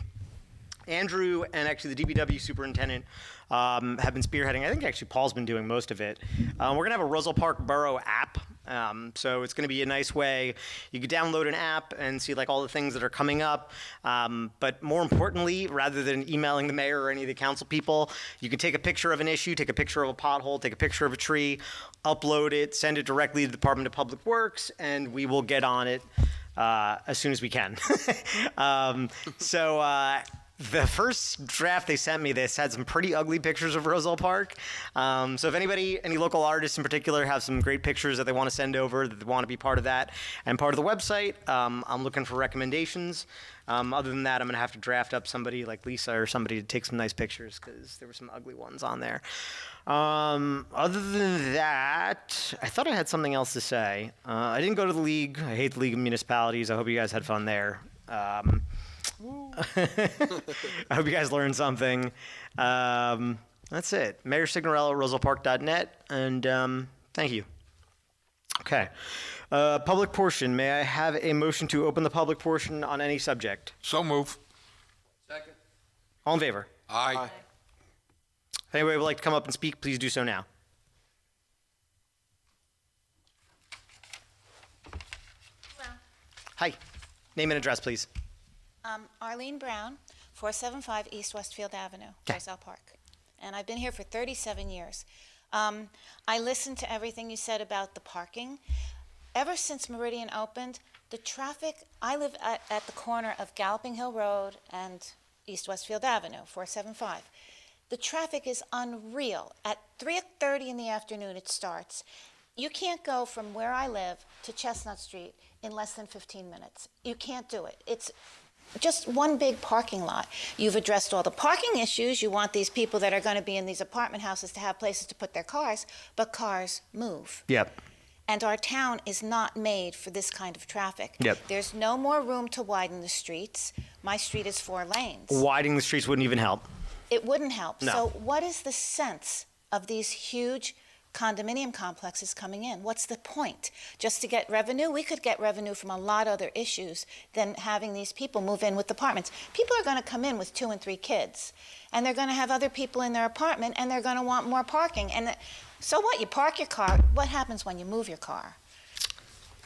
Andrew and actually the DPW superintendent have been spearheading. I think actually Paul's been doing most of it. We're going to have a Roselle Park Borough app. So it's going to be a nice way. You could download an app and see like all the things that are coming up. But more importantly, rather than emailing the mayor or any of the council people, you can take a picture of an issue, take a picture of a pothole, take a picture of a tree, upload it, send it directly to the Department of Public Works, and we will get on it as soon as we can. The first draft they sent me, this had some pretty ugly pictures of Roselle Park. So if any local artists in particular have some great pictures that they want to send over, that they want to be part of that and part of the website, I'm looking for recommendations. Other than that, I'm going to have to draft up somebody like Lisa or somebody to take some nice pictures because there were some ugly ones on there. Other than that, I thought I had something else to say. I didn't go to the league. I hate the League of Municipalities. I hope you guys had fun there. I hope you guys learned something. That's it. Mayor Signorello, rosellepark.net, and thank you. Okay. Public portion. May I have a motion to open the public portion on any subject? So move. Second. All in favor? Aye. If anybody would like to come up and speak, please do so now. Hello. Hi. Name and address, please. Arlene Brown, 475 East Westfield Avenue, Okay. Roselle Park. And I've been here for 37 years. I listened to everything you said about the parking. Ever since Meridian opened, the traffic, I live at the corner of Galloping Hill Road and East Westfield Avenue, 475. The traffic is unreal. At 3:30 in the afternoon it starts. You can't go from where I live to Chestnut Street in less than 15 minutes. You can't do it. It's just one big parking lot. You've addressed all the parking issues. You want these people that are going to be in these apartment houses to have places to put their cars, but cars move. Yep. And our town is not made for this kind of traffic. Yep. There's no more room to widen the streets. My street is 4 lanes. Widening the streets wouldn't even help. It wouldn't help. No. So what is the sense of these huge condominium complexes coming in? What's the point? Just to get revenue? We could get revenue from a lot of other issues than having these people move in with apartments. People are going to come in with 2 and 3 kids, and they're going to have other people in their apartment, and they're going to want more parking. And so what? You park your car. What happens when you move your car?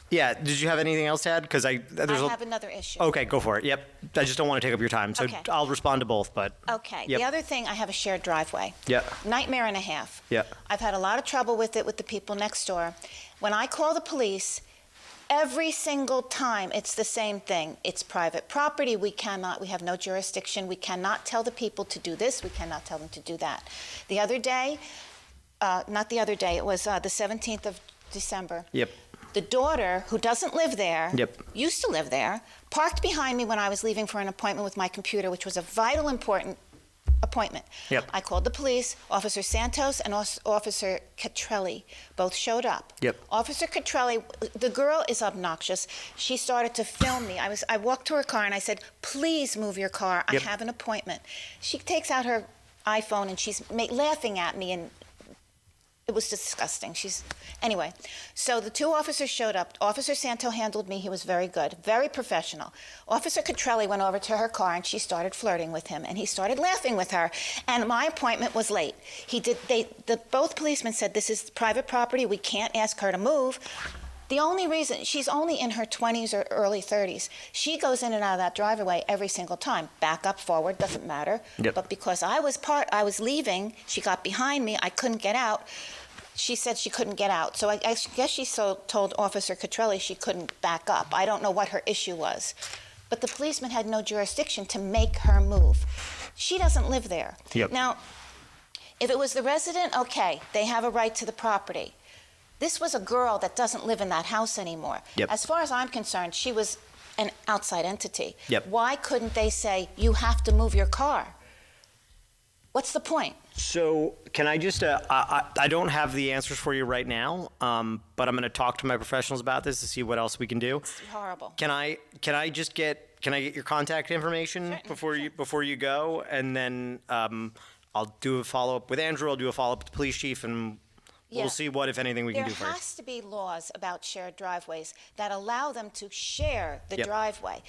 Yeah. Did you have anything else to add? Because I have another issue. Okay, go for it. Yep. I just don't want to take up your time, so Okay. I'll respond to both. But Okay. Yep. The other thing, I have a shared driveway. Yeah. Nightmare and a half. Yeah. I've had a lot of trouble with it with the people next door. When I call the police, every single time it's the same thing. It's private property. We have no jurisdiction. We cannot tell the people to do this. We cannot tell them to do that. The other day, it was the 17th of December. Yep. The daughter, who doesn't live there, Yep. used to live there, parked behind me when I was leaving for an appointment with my computer, which was a vital, important appointment. Yep. I called the police. Officer Santos and Officer Catrelli both showed up. Yep. Officer Catrelli, the girl is obnoxious. She started to film me. I walked to her car and I said, "Please move your car. Yep. I have an appointment." She takes out her iPhone and she's laughing at me and It was disgusting. Anyway, so the two officers showed up. Officer Santo handled me. He was very good, very professional. Officer Cotrelli went over to her car and she started flirting with him and he started laughing with her. And my appointment was late. Both policemen said, this is private property. We can't ask her to move. The only reason, she's only in her 20s or early 30s. She goes in and out of that driveway every single time. Back up, forward, doesn't matter. Yep. But because I was leaving, she got behind me, I couldn't get out. She said she couldn't get out. So I guess she told Officer Cotrelli she couldn't back up. I don't know what her issue was. But the policeman had no jurisdiction to make her move. She doesn't live there. Yep. Now, if it was the resident, okay, they have a right to the property. This was a girl that doesn't live in that house anymore. Yep. As far as I'm concerned, she was an outside entity. Yep. Why couldn't they say, you have to move your car? What's the point? So can I just, I don't have the answers for you right now, but I'm going to talk to my professionals about this to see what else we can do. It's horrible. Can I get your contact information before you go, and then I'll do a follow up with Andrew. I'll do a follow up with the police chief, and we'll see what, if anything, we can do first. There has to be laws about shared driveways that allow them to share the Yep. driveway.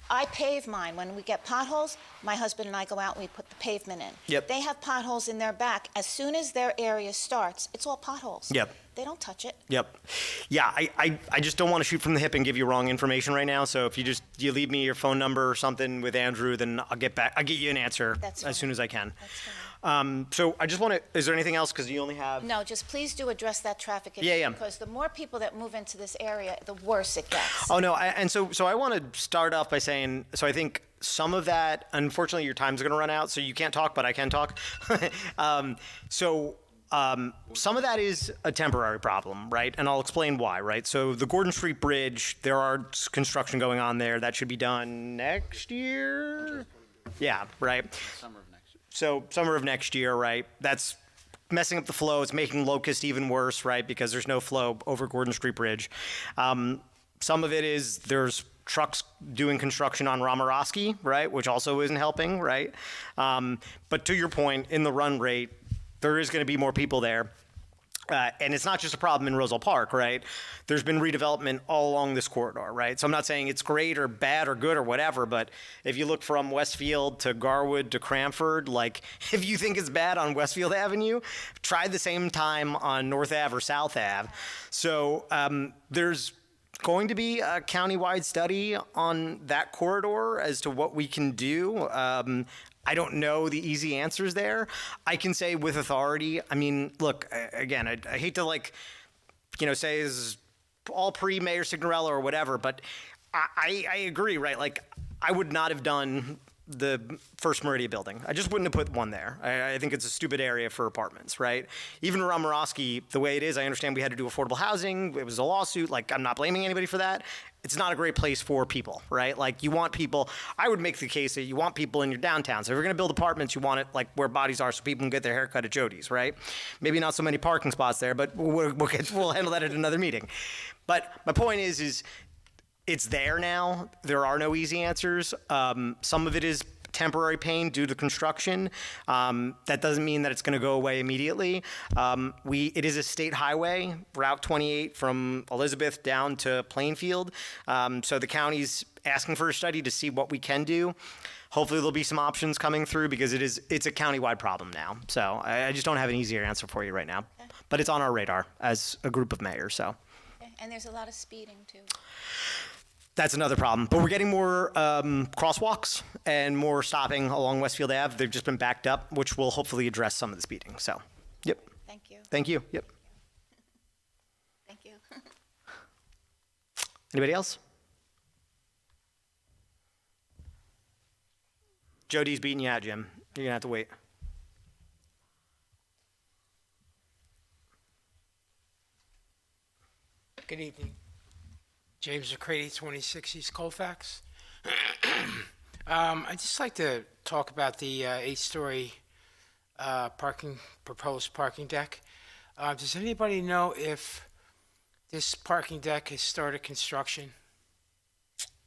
I pave mine. When we get potholes, my husband and I go out and we put the pavement in. Yep. They have potholes in their back. As soon as their area starts, it's all potholes. Yep. They don't touch it. Yep. Yeah, I just don't want to shoot from the hip and give you wrong information right now. So if you leave me your phone number or something with Andrew, then I'll get you an answer as soon as I can. That's fine. So I just want to, is there anything else? Because you only have... No, just please do address that traffic issue. Yeah. Because the more people that move into this area, the worse it gets. Oh, no. So I want to start off by saying, so I think some of that, unfortunately, your time's going to run out, so you can't talk, but I can talk. Some of that is a temporary problem, right? And I'll explain why, right? So the Gordon Street Bridge, there are construction going on there. That should be done next year? Yeah, right. Summer of next year. So summer of next year, right? That's messing up the flow. It's making Locust even worse, right? Because there's no flow over Gordon Street Bridge. Some of it is there's trucks doing construction on Romaroski, right? Which also isn't helping, right? But to your point, in the run rate, there is going to be more people there. And it's not just a problem in Roselle Park, right? There's been redevelopment all along this corridor, right? So I'm not saying it's great or bad or good or whatever, but if you look from Westfield to Garwood to Cranford, like if you think it's bad on Westfield Avenue, try the same time on North Ave or South Ave. So there's going to be a countywide study on that corridor as to what we can do. I don't know the easy answers there. I can say with authority, I mean, look, again, I hate to say this is all pre-Mayor Signorella or whatever, but I agree, right? Like, I would not have done the First Meridian building. I just wouldn't have put one there. I think it's a stupid area for apartments, right? Even Romaroski, the way it is, I understand we had to do affordable housing. It was a lawsuit. Like, I'm not blaming anybody for that. It's not a great place for people, right? Like, you want people, I would make the case that you want people in your downtown. So if you're gonna build apartments, you want it like where bodies are so people can get their haircut at Jody's, right? Maybe not so many parking spots there, but we'll handle that at another meeting. But my point is it's there now. There are no easy answers. Some of it is temporary pain due to construction. That doesn't mean that it's going to go away immediately. It is a state highway, Route 28 from Elizabeth down to Plainfield. So the county's asking for a study to see what we can do. Hopefully there'll be some options coming through because it's a countywide problem now. So I just don't have an easier answer for you right now. Okay. But it's on our radar as a group of mayors. So. Okay. And there's a lot of speeding too. That's another problem. But we're getting more crosswalks and more stopping along Westfield Ave. They've just been backed up, which will hopefully address some of the speeding. So, yep. Thank you. Thank you. Yep. Thank you. Anybody else? Jody's beating you out, Jim. You're going to have to wait. Good evening. James McCready, 26 East Colfax. I'd just like to talk about the 8-story proposed parking deck. Does anybody know if this parking deck has started construction?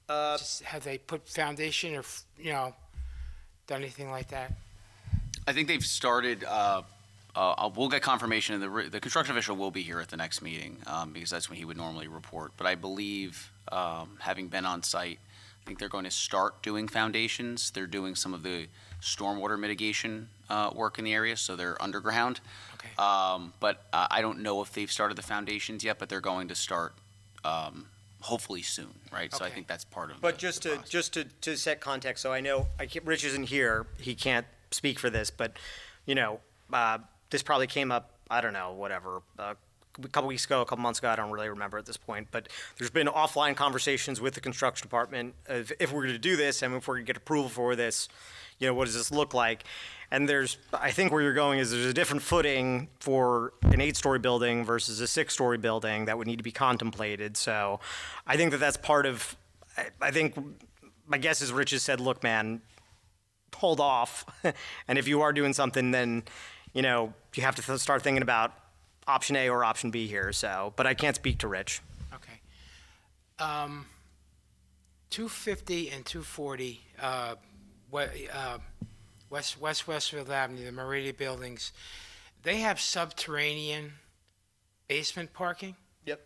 Have they put foundation or, done anything like that? I think they've started we'll get confirmation, and the construction official will be here at the next meeting, because that's when he would normally report. But I believe, having been on site, I think they're going to start doing foundations. They're doing some of the stormwater mitigation work in the area, so they're underground. Okay. But I don't know if they've started the foundations yet, but they're going to start hopefully soon, right? So I Okay. think that's part of. But the just process. to set context, so I know Rich isn't here. He can't speak for this, but this probably came up. I don't know, whatever. A couple weeks ago, a couple months ago, I don't really remember at this point. But there's been offline conversations with the construction department of if we're going to do this and if we're going to get approval for this, what does this look like? And I think where you're going is there's a different footing for an 8-story building versus a 6-story building that would need to be contemplated. So I think that's part of, I think my guess is Rich has said, look, man, hold off. And if you are doing something, then, you have to start thinking about option A or option B here. So, but I can't speak to Rich. Okay. 250 and 240, West Westfield Avenue, the Meridian buildings, they have subterranean basement parking. Yep.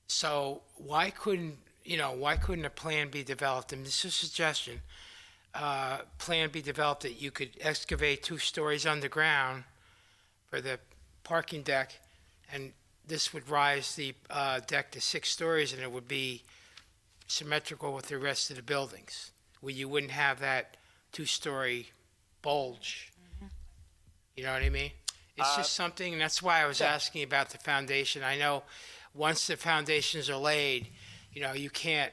So why couldn't a plan be developed? And this is a suggestion. Plan be developed that you could excavate 2 stories underground for the parking deck, and this would rise the deck to 6 stories, and it would be symmetrical with the rest of the buildings, where you wouldn't have that 2-story bulge. You know what I mean? It's just something, and that's why I was asking about the foundation. I know once the foundations are laid, you can't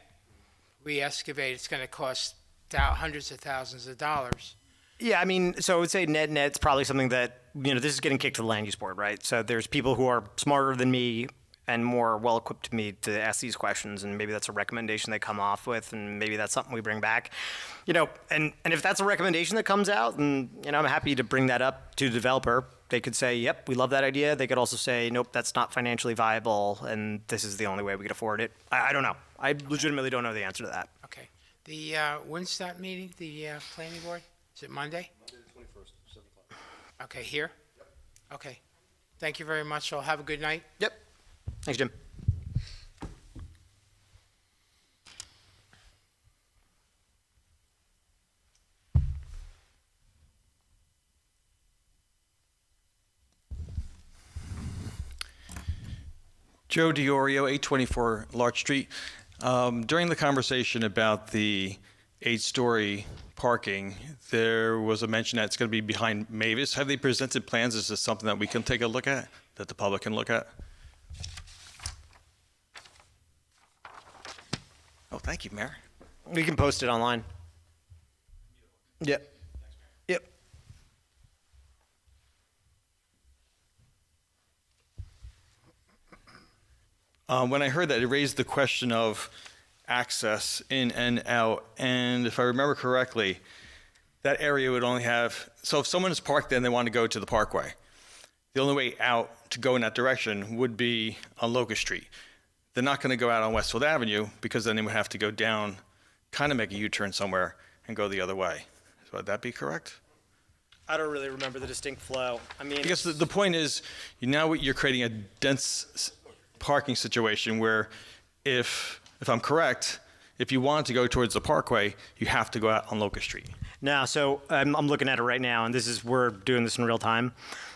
re-excavate. It's going to cost hundreds of thousands of dollars. Yeah, I mean, so I would say net's probably something that, this is getting kicked to the land use board, right? So there's people who are smarter than me and more well-equipped to me to ask these questions, and maybe that's a recommendation they come off with, and maybe that's something we bring back. And if that's a recommendation that comes out, and, I'm happy to bring that up to the developer. They could say, yep, we love that idea. They could also say, nope, that's not financially viable, and this is the only way we could afford it. I don't know. I legitimately don't know the answer to that. Okay. When's that meeting, the planning board? Is it Monday? Monday the 21st, 7 o'clock. Okay, here? Yep. Okay. Thank you very much. I'll have a good night. Yep. Thanks, Jim. Joe DiOrio, 824 Larch Street. During the conversation about the 8-story parking, there was a mention that it's going to be behind Mavis. Have they presented plans? Is this something that we can take a look at, that the public can look at? Oh, thank you, Mayor. We can post it online. Yep. Yep. When I heard that, it raised the question of access in and out. And if I remember correctly, that area would only have, so if someone is parked there and they want to go to the parkway, the only way out to go in that direction would be on Locust Street. They're not going to go out on Westfield Avenue because then they would have to go down, kind of make a U-turn somewhere and go the other way. So would that be correct? I don't really remember the distinct flow. I mean, I guess the point is, now you're creating a dense parking situation where if I'm correct, if you want to go towards the parkway, you have to go out on Locust Street. No, so I'm looking at it right now, and we're doing this in real time.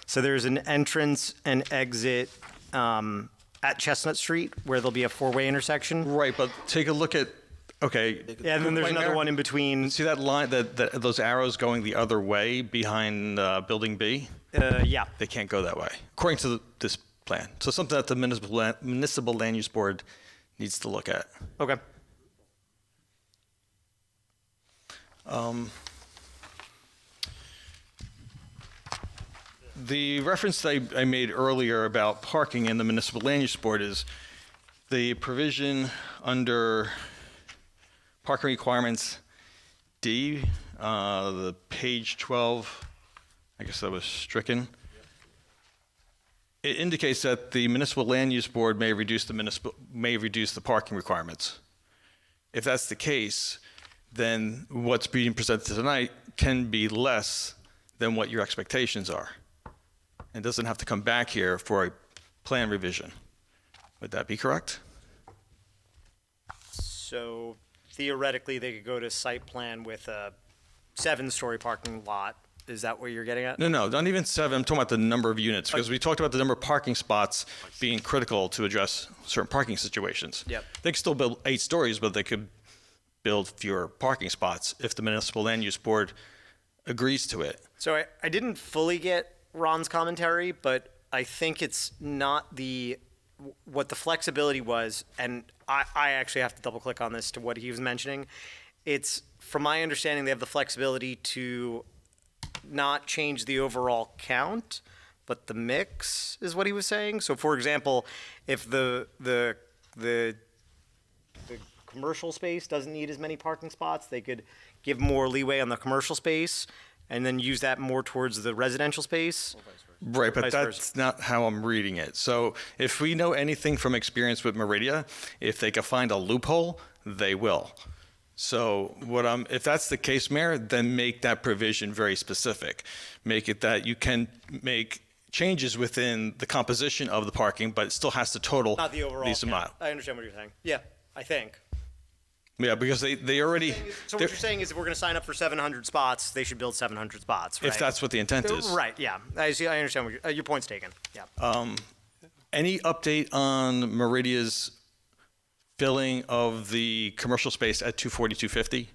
So there's an entrance and exit at Chestnut Street where there'll be a 4-way intersection. Right, but take a look at, okay. Yeah, and then there's another one in between. See that line, those arrows going the other way behind Building B? Yeah. They can't go that way, according to this plan. So something that the municipal land use board needs to look at. Okay. The reference that I made earlier about parking in the municipal land use board is the provision under parking requirements D, the page 12, I guess that was stricken. It indicates that the municipal land use board may reduce the parking requirements. If that's the case, then what's being presented tonight can be less than what your expectations are. And doesn't have to come back here for a plan revision. Would that be correct? So theoretically, they could go to site plan with a 7-story parking lot. Is that what you're getting at? No, not even 7. I'm talking about the number of units, because we talked about the number of parking spots being critical to address certain parking situations. Yep. They could still build 8 stories, but they could build fewer parking spots if the municipal land use board agrees to it. So I didn't fully get Ron's commentary, but I think it's not what the flexibility was, and I actually have to double click on this to what he was mentioning. It's, from my understanding, they have the flexibility to not change the overall count, but the mix is what he was saying. So, for example, if the commercial space doesn't need as many parking spots, they could give more leeway on the commercial space and then use that more towards the residential space. Right, but Vice that's versa. not how I'm reading it. So if we know anything from experience with Meridia, if they can find a loophole, they will. So if that's the case, Mayor, then make that provision very specific. Make it that you can make changes within the composition of the parking, but it still has to total Not the overall these count. amount. I understand what you're saying. Yeah, I think. Yeah, because they already. So what you're saying is if we're going to sign up for 700 spots, they should build 700 spots, right? If that's what the intent is. Right, yeah. I see. I understand what your point's taken. Yeah. Any update on Meridia's filling of the commercial space at 240, 250?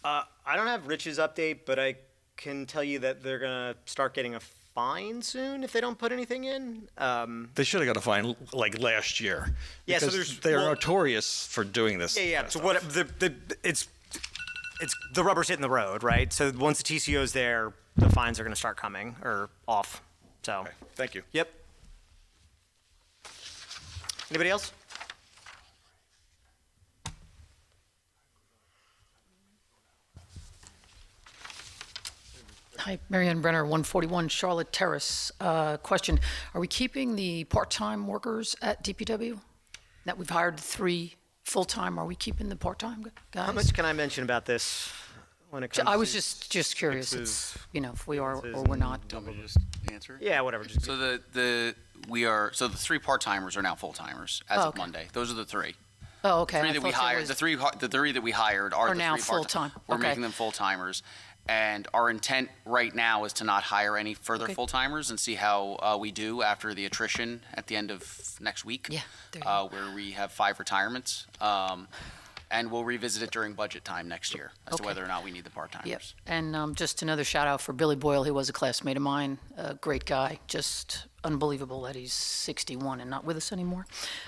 I don't have Rich's update, but I can tell you that they're going to start getting a fine soon if they don't put anything in. They should have got a fine like last year. Yeah, so because they're notorious for doing this. Yeah. So what it's the rubber's hitting the road, right? So once the TCO's there, the fines are going to start coming or off. So. Okay, thank you. Yep. Anybody else? Hi, Marianne Brenner, 141 Charlotte Terrace. Question, are we keeping the part-time workers at DPW? That we've hired 3 full-time, are we keeping the part-time guys? How much can I mention about this when it comes I was to just curious, fixes, if we are fixes or we're and not. Want me to just answer it? Yeah, whatever. Just So the 3 part-timers are now full-timers as Oh, of okay. Monday. Those are the 3. Oh, okay. Three I that we thought there hired, was- the three that we hired are Are the now 3 part-time. full-time. We're Okay. making them full-timers. And our intent right now is to not hire any further Okay. full-timers and see how we do after the attrition at the end of next week. Yeah, there you go. Where we have 5 retirements. And we'll revisit it during budget time next year as to Okay. whether or not we need the part-timers. Yep. And just another shout out for Billy Boyle. He was a classmate of mine, a great guy. Just unbelievable that he's 61 and not with us anymore.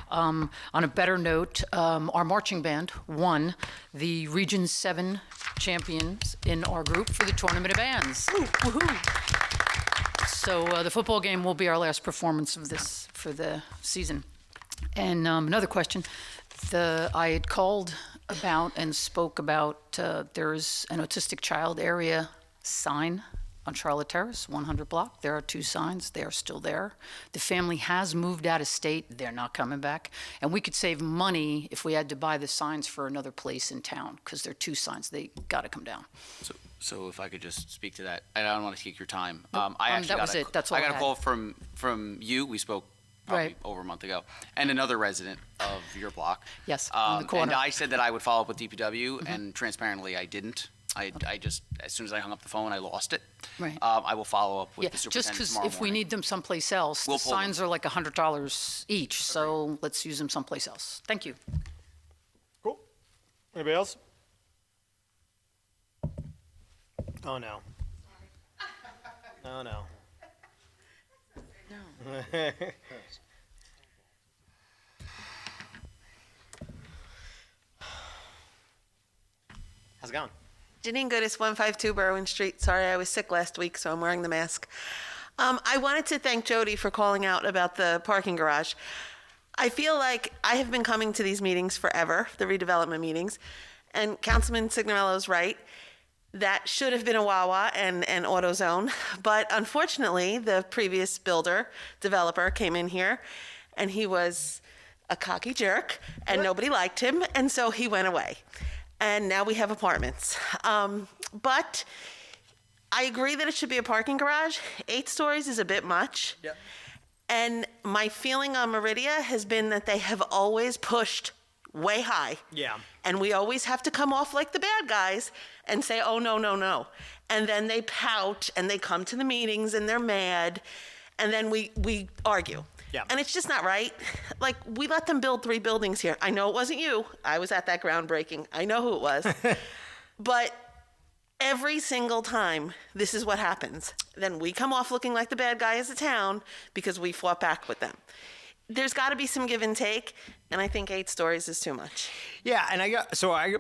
On a better note, our marching band won the Region 7 champions in our group for the Tournament of Bands. Woohoo! So the football game will be our last performance of this for the season. And another question. I had called about and spoke about there's an autistic child area sign on Charlotte Terrace, 100 block. There are 2 signs. They are still there. The family has moved out of state. They're not coming back. And we could save money if we had to buy the signs for another place in town because there are 2 signs. They got to come down. So if I could just speak to that, and I don't want to take your time. I actually that got was it. That's all I got I a had. call from you. We spoke probably Right. over a month ago, and another resident of your block. Yes, on the corner. And I said that I would follow up with DPW, and transparently, I didn't. I just, as soon as I hung up the phone, I lost it. Right. I will follow up with Yeah, the just superintendent because tomorrow if we morning. need them someplace else, We'll the pull them. signs are like $100 each. So let's use them someplace else. Thank you. Cool. Anybody else? Oh no. Oh no. No. How's it going? Janine Goodis, 152 Berwyn Street. Sorry, I was sick last week, so I'm wearing the mask. I wanted to thank Jody for calling out about the parking garage. I feel like I have been coming to these meetings forever, the redevelopment meetings, and Councilman Signorello's right. That should have been a Wawa and an AutoZone, but unfortunately, the previous developer came in here, and he was a cocky jerk, and nobody liked him, and so he went away. And now we have apartments. But I agree that it should be a parking garage. 8 stories is a bit much. Yep. And my feeling on Meridia has been that they have always pushed way high. Yeah. And we always have to come off like the bad guys and say, oh, no, no, no. And then they pout and they come to the meetings and they're mad. And then we argue. Yeah. And it's just not right. Like, we let them build 3 buildings here. I know it wasn't you. I was at that groundbreaking. I know who it was. But every single time, this is what happens. Then we come off looking like the bad guy as a town because we fought back with them. There's got to be some give and take, and I think 8 stories is too much. Yeah, and I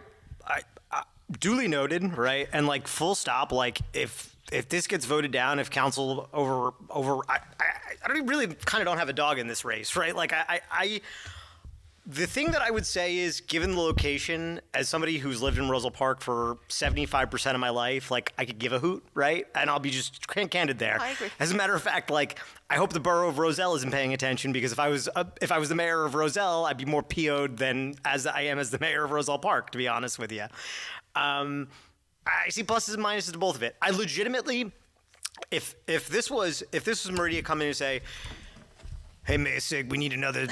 duly noted, right? And like full stop, like if this gets voted down, if council I really kind of don't have a dog in this race, right? Like the thing that I would say is, given the location, as somebody who's lived in Roselle Park for 75% of my life, like, I could give a hoot, right? And I'll be just candid there. I agree. As a matter of fact, like, I hope the borough of Roselle isn't paying attention, because if I was the mayor of Roselle, I'd be more PO'd than as I am as the mayor of Roselle Park, to be honest with you. I see pluses and minuses to both of it. I legitimately, if this was Meridia coming and say, hey, Mayor Sig, we need another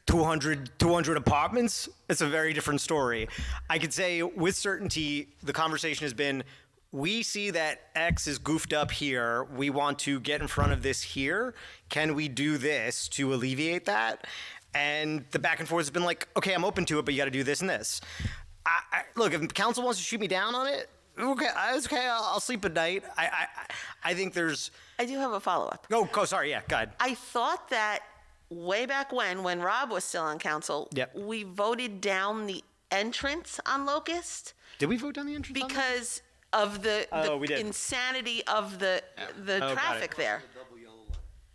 200 apartments, it's a very different story. I could say with certainty the conversation has been, we see that X is goofed up here. We want to get in front of this here. Can we do this to alleviate that? And the back and forth has been like, okay, I'm open to it, but you got to do this and this. Look, if the council wants to shoot me down on it, okay, it's okay. I'll sleep at night. I think there's. I do have a follow-up. Oh, sorry. Yeah, go ahead. I thought that way back when Rob was still on council, Yep. we voted down the entrance on Locust. Did we vote down the entrance? Because of the we did. insanity of the got traffic it. there.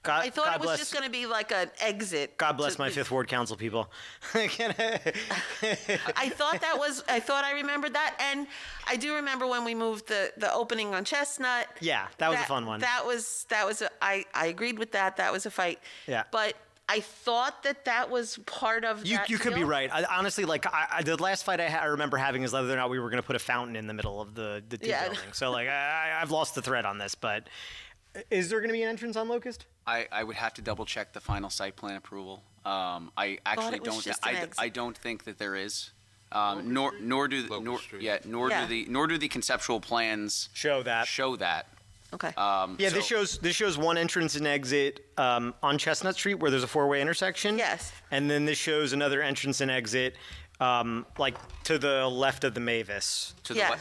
God, I thought God it was bless, just going to be like an exit. God bless my Fifth Ward council people. I thought I remembered that, and I do remember when we moved the opening on Chestnut. Yeah, that was a fun one. I agreed with that. That was a fight. Yeah. But I thought that was part of that You could be deal. right. Honestly, like the last fight I remember having is whether or not we were going to put a fountain in the middle of the two buildings. So like I've lost the thread on this, but is there going to be an entrance on Locust? I would have to double check the final site plan approval. I actually it was don't. just an exit. I don't think that there is. Nor do the conceptual plans Show that. Okay. Yeah, this shows one entrance and exit on Chestnut Street where there's a 4-way intersection. Yes. And then this shows another entrance and exit like to the left of the Mavis. Yeah.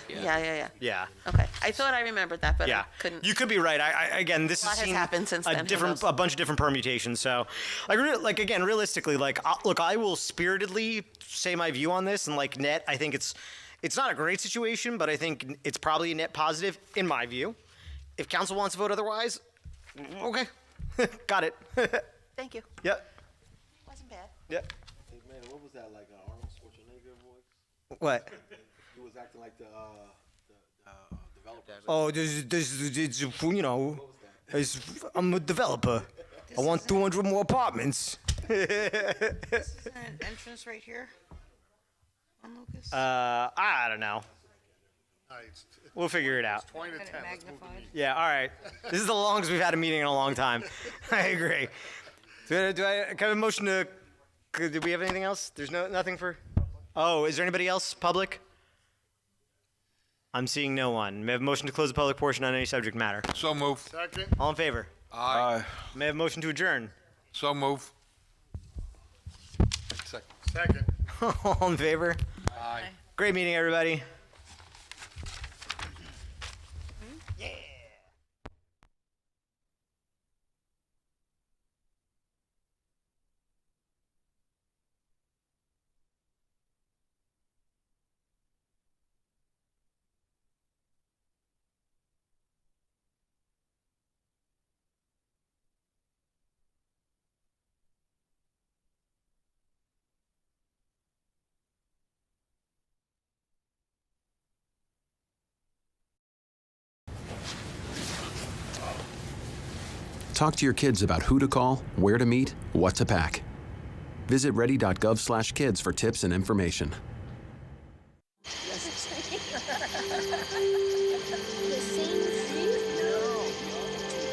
Okay. I thought I remembered that, but Yeah, I couldn't. you could be right. Again, this A lot has has seen happened since then. Who knows? a bunch of different permutations. So, again, realistically, look, I will spiritedly say my view on this, and like net, I think it's not a great situation, but I think it's probably a net positive in my view. If council wants to vote otherwise, okay, got it. Thank you. Yep. Wasn't bad. Yep. Hey, man, what was that, like Arnold Schwarzenegger voice? What? He was acting like the developer. Oh, this you know, I'm a developer. I want 200 more apartments. This is an entrance right here on Locust. I don't know. We'll figure it out. 20 to 10. Kind of magnified. Yeah, all right. This is the longest we've had a meeting in a long time. I agree. Do I have a motion to? Do we have anything else? There's nothing for. Oh, is there anybody else? Public? I'm seeing no one. May I have a motion to close the public portion on any subject matter? So move. Second. All in favor? Aye. May I have a motion to adjourn? So move. Second. All in favor? Aye. Great meeting, everybody. Talk to your kids about who to call, where to meet, what to pack. Visit ready.gov/kids for tips and information.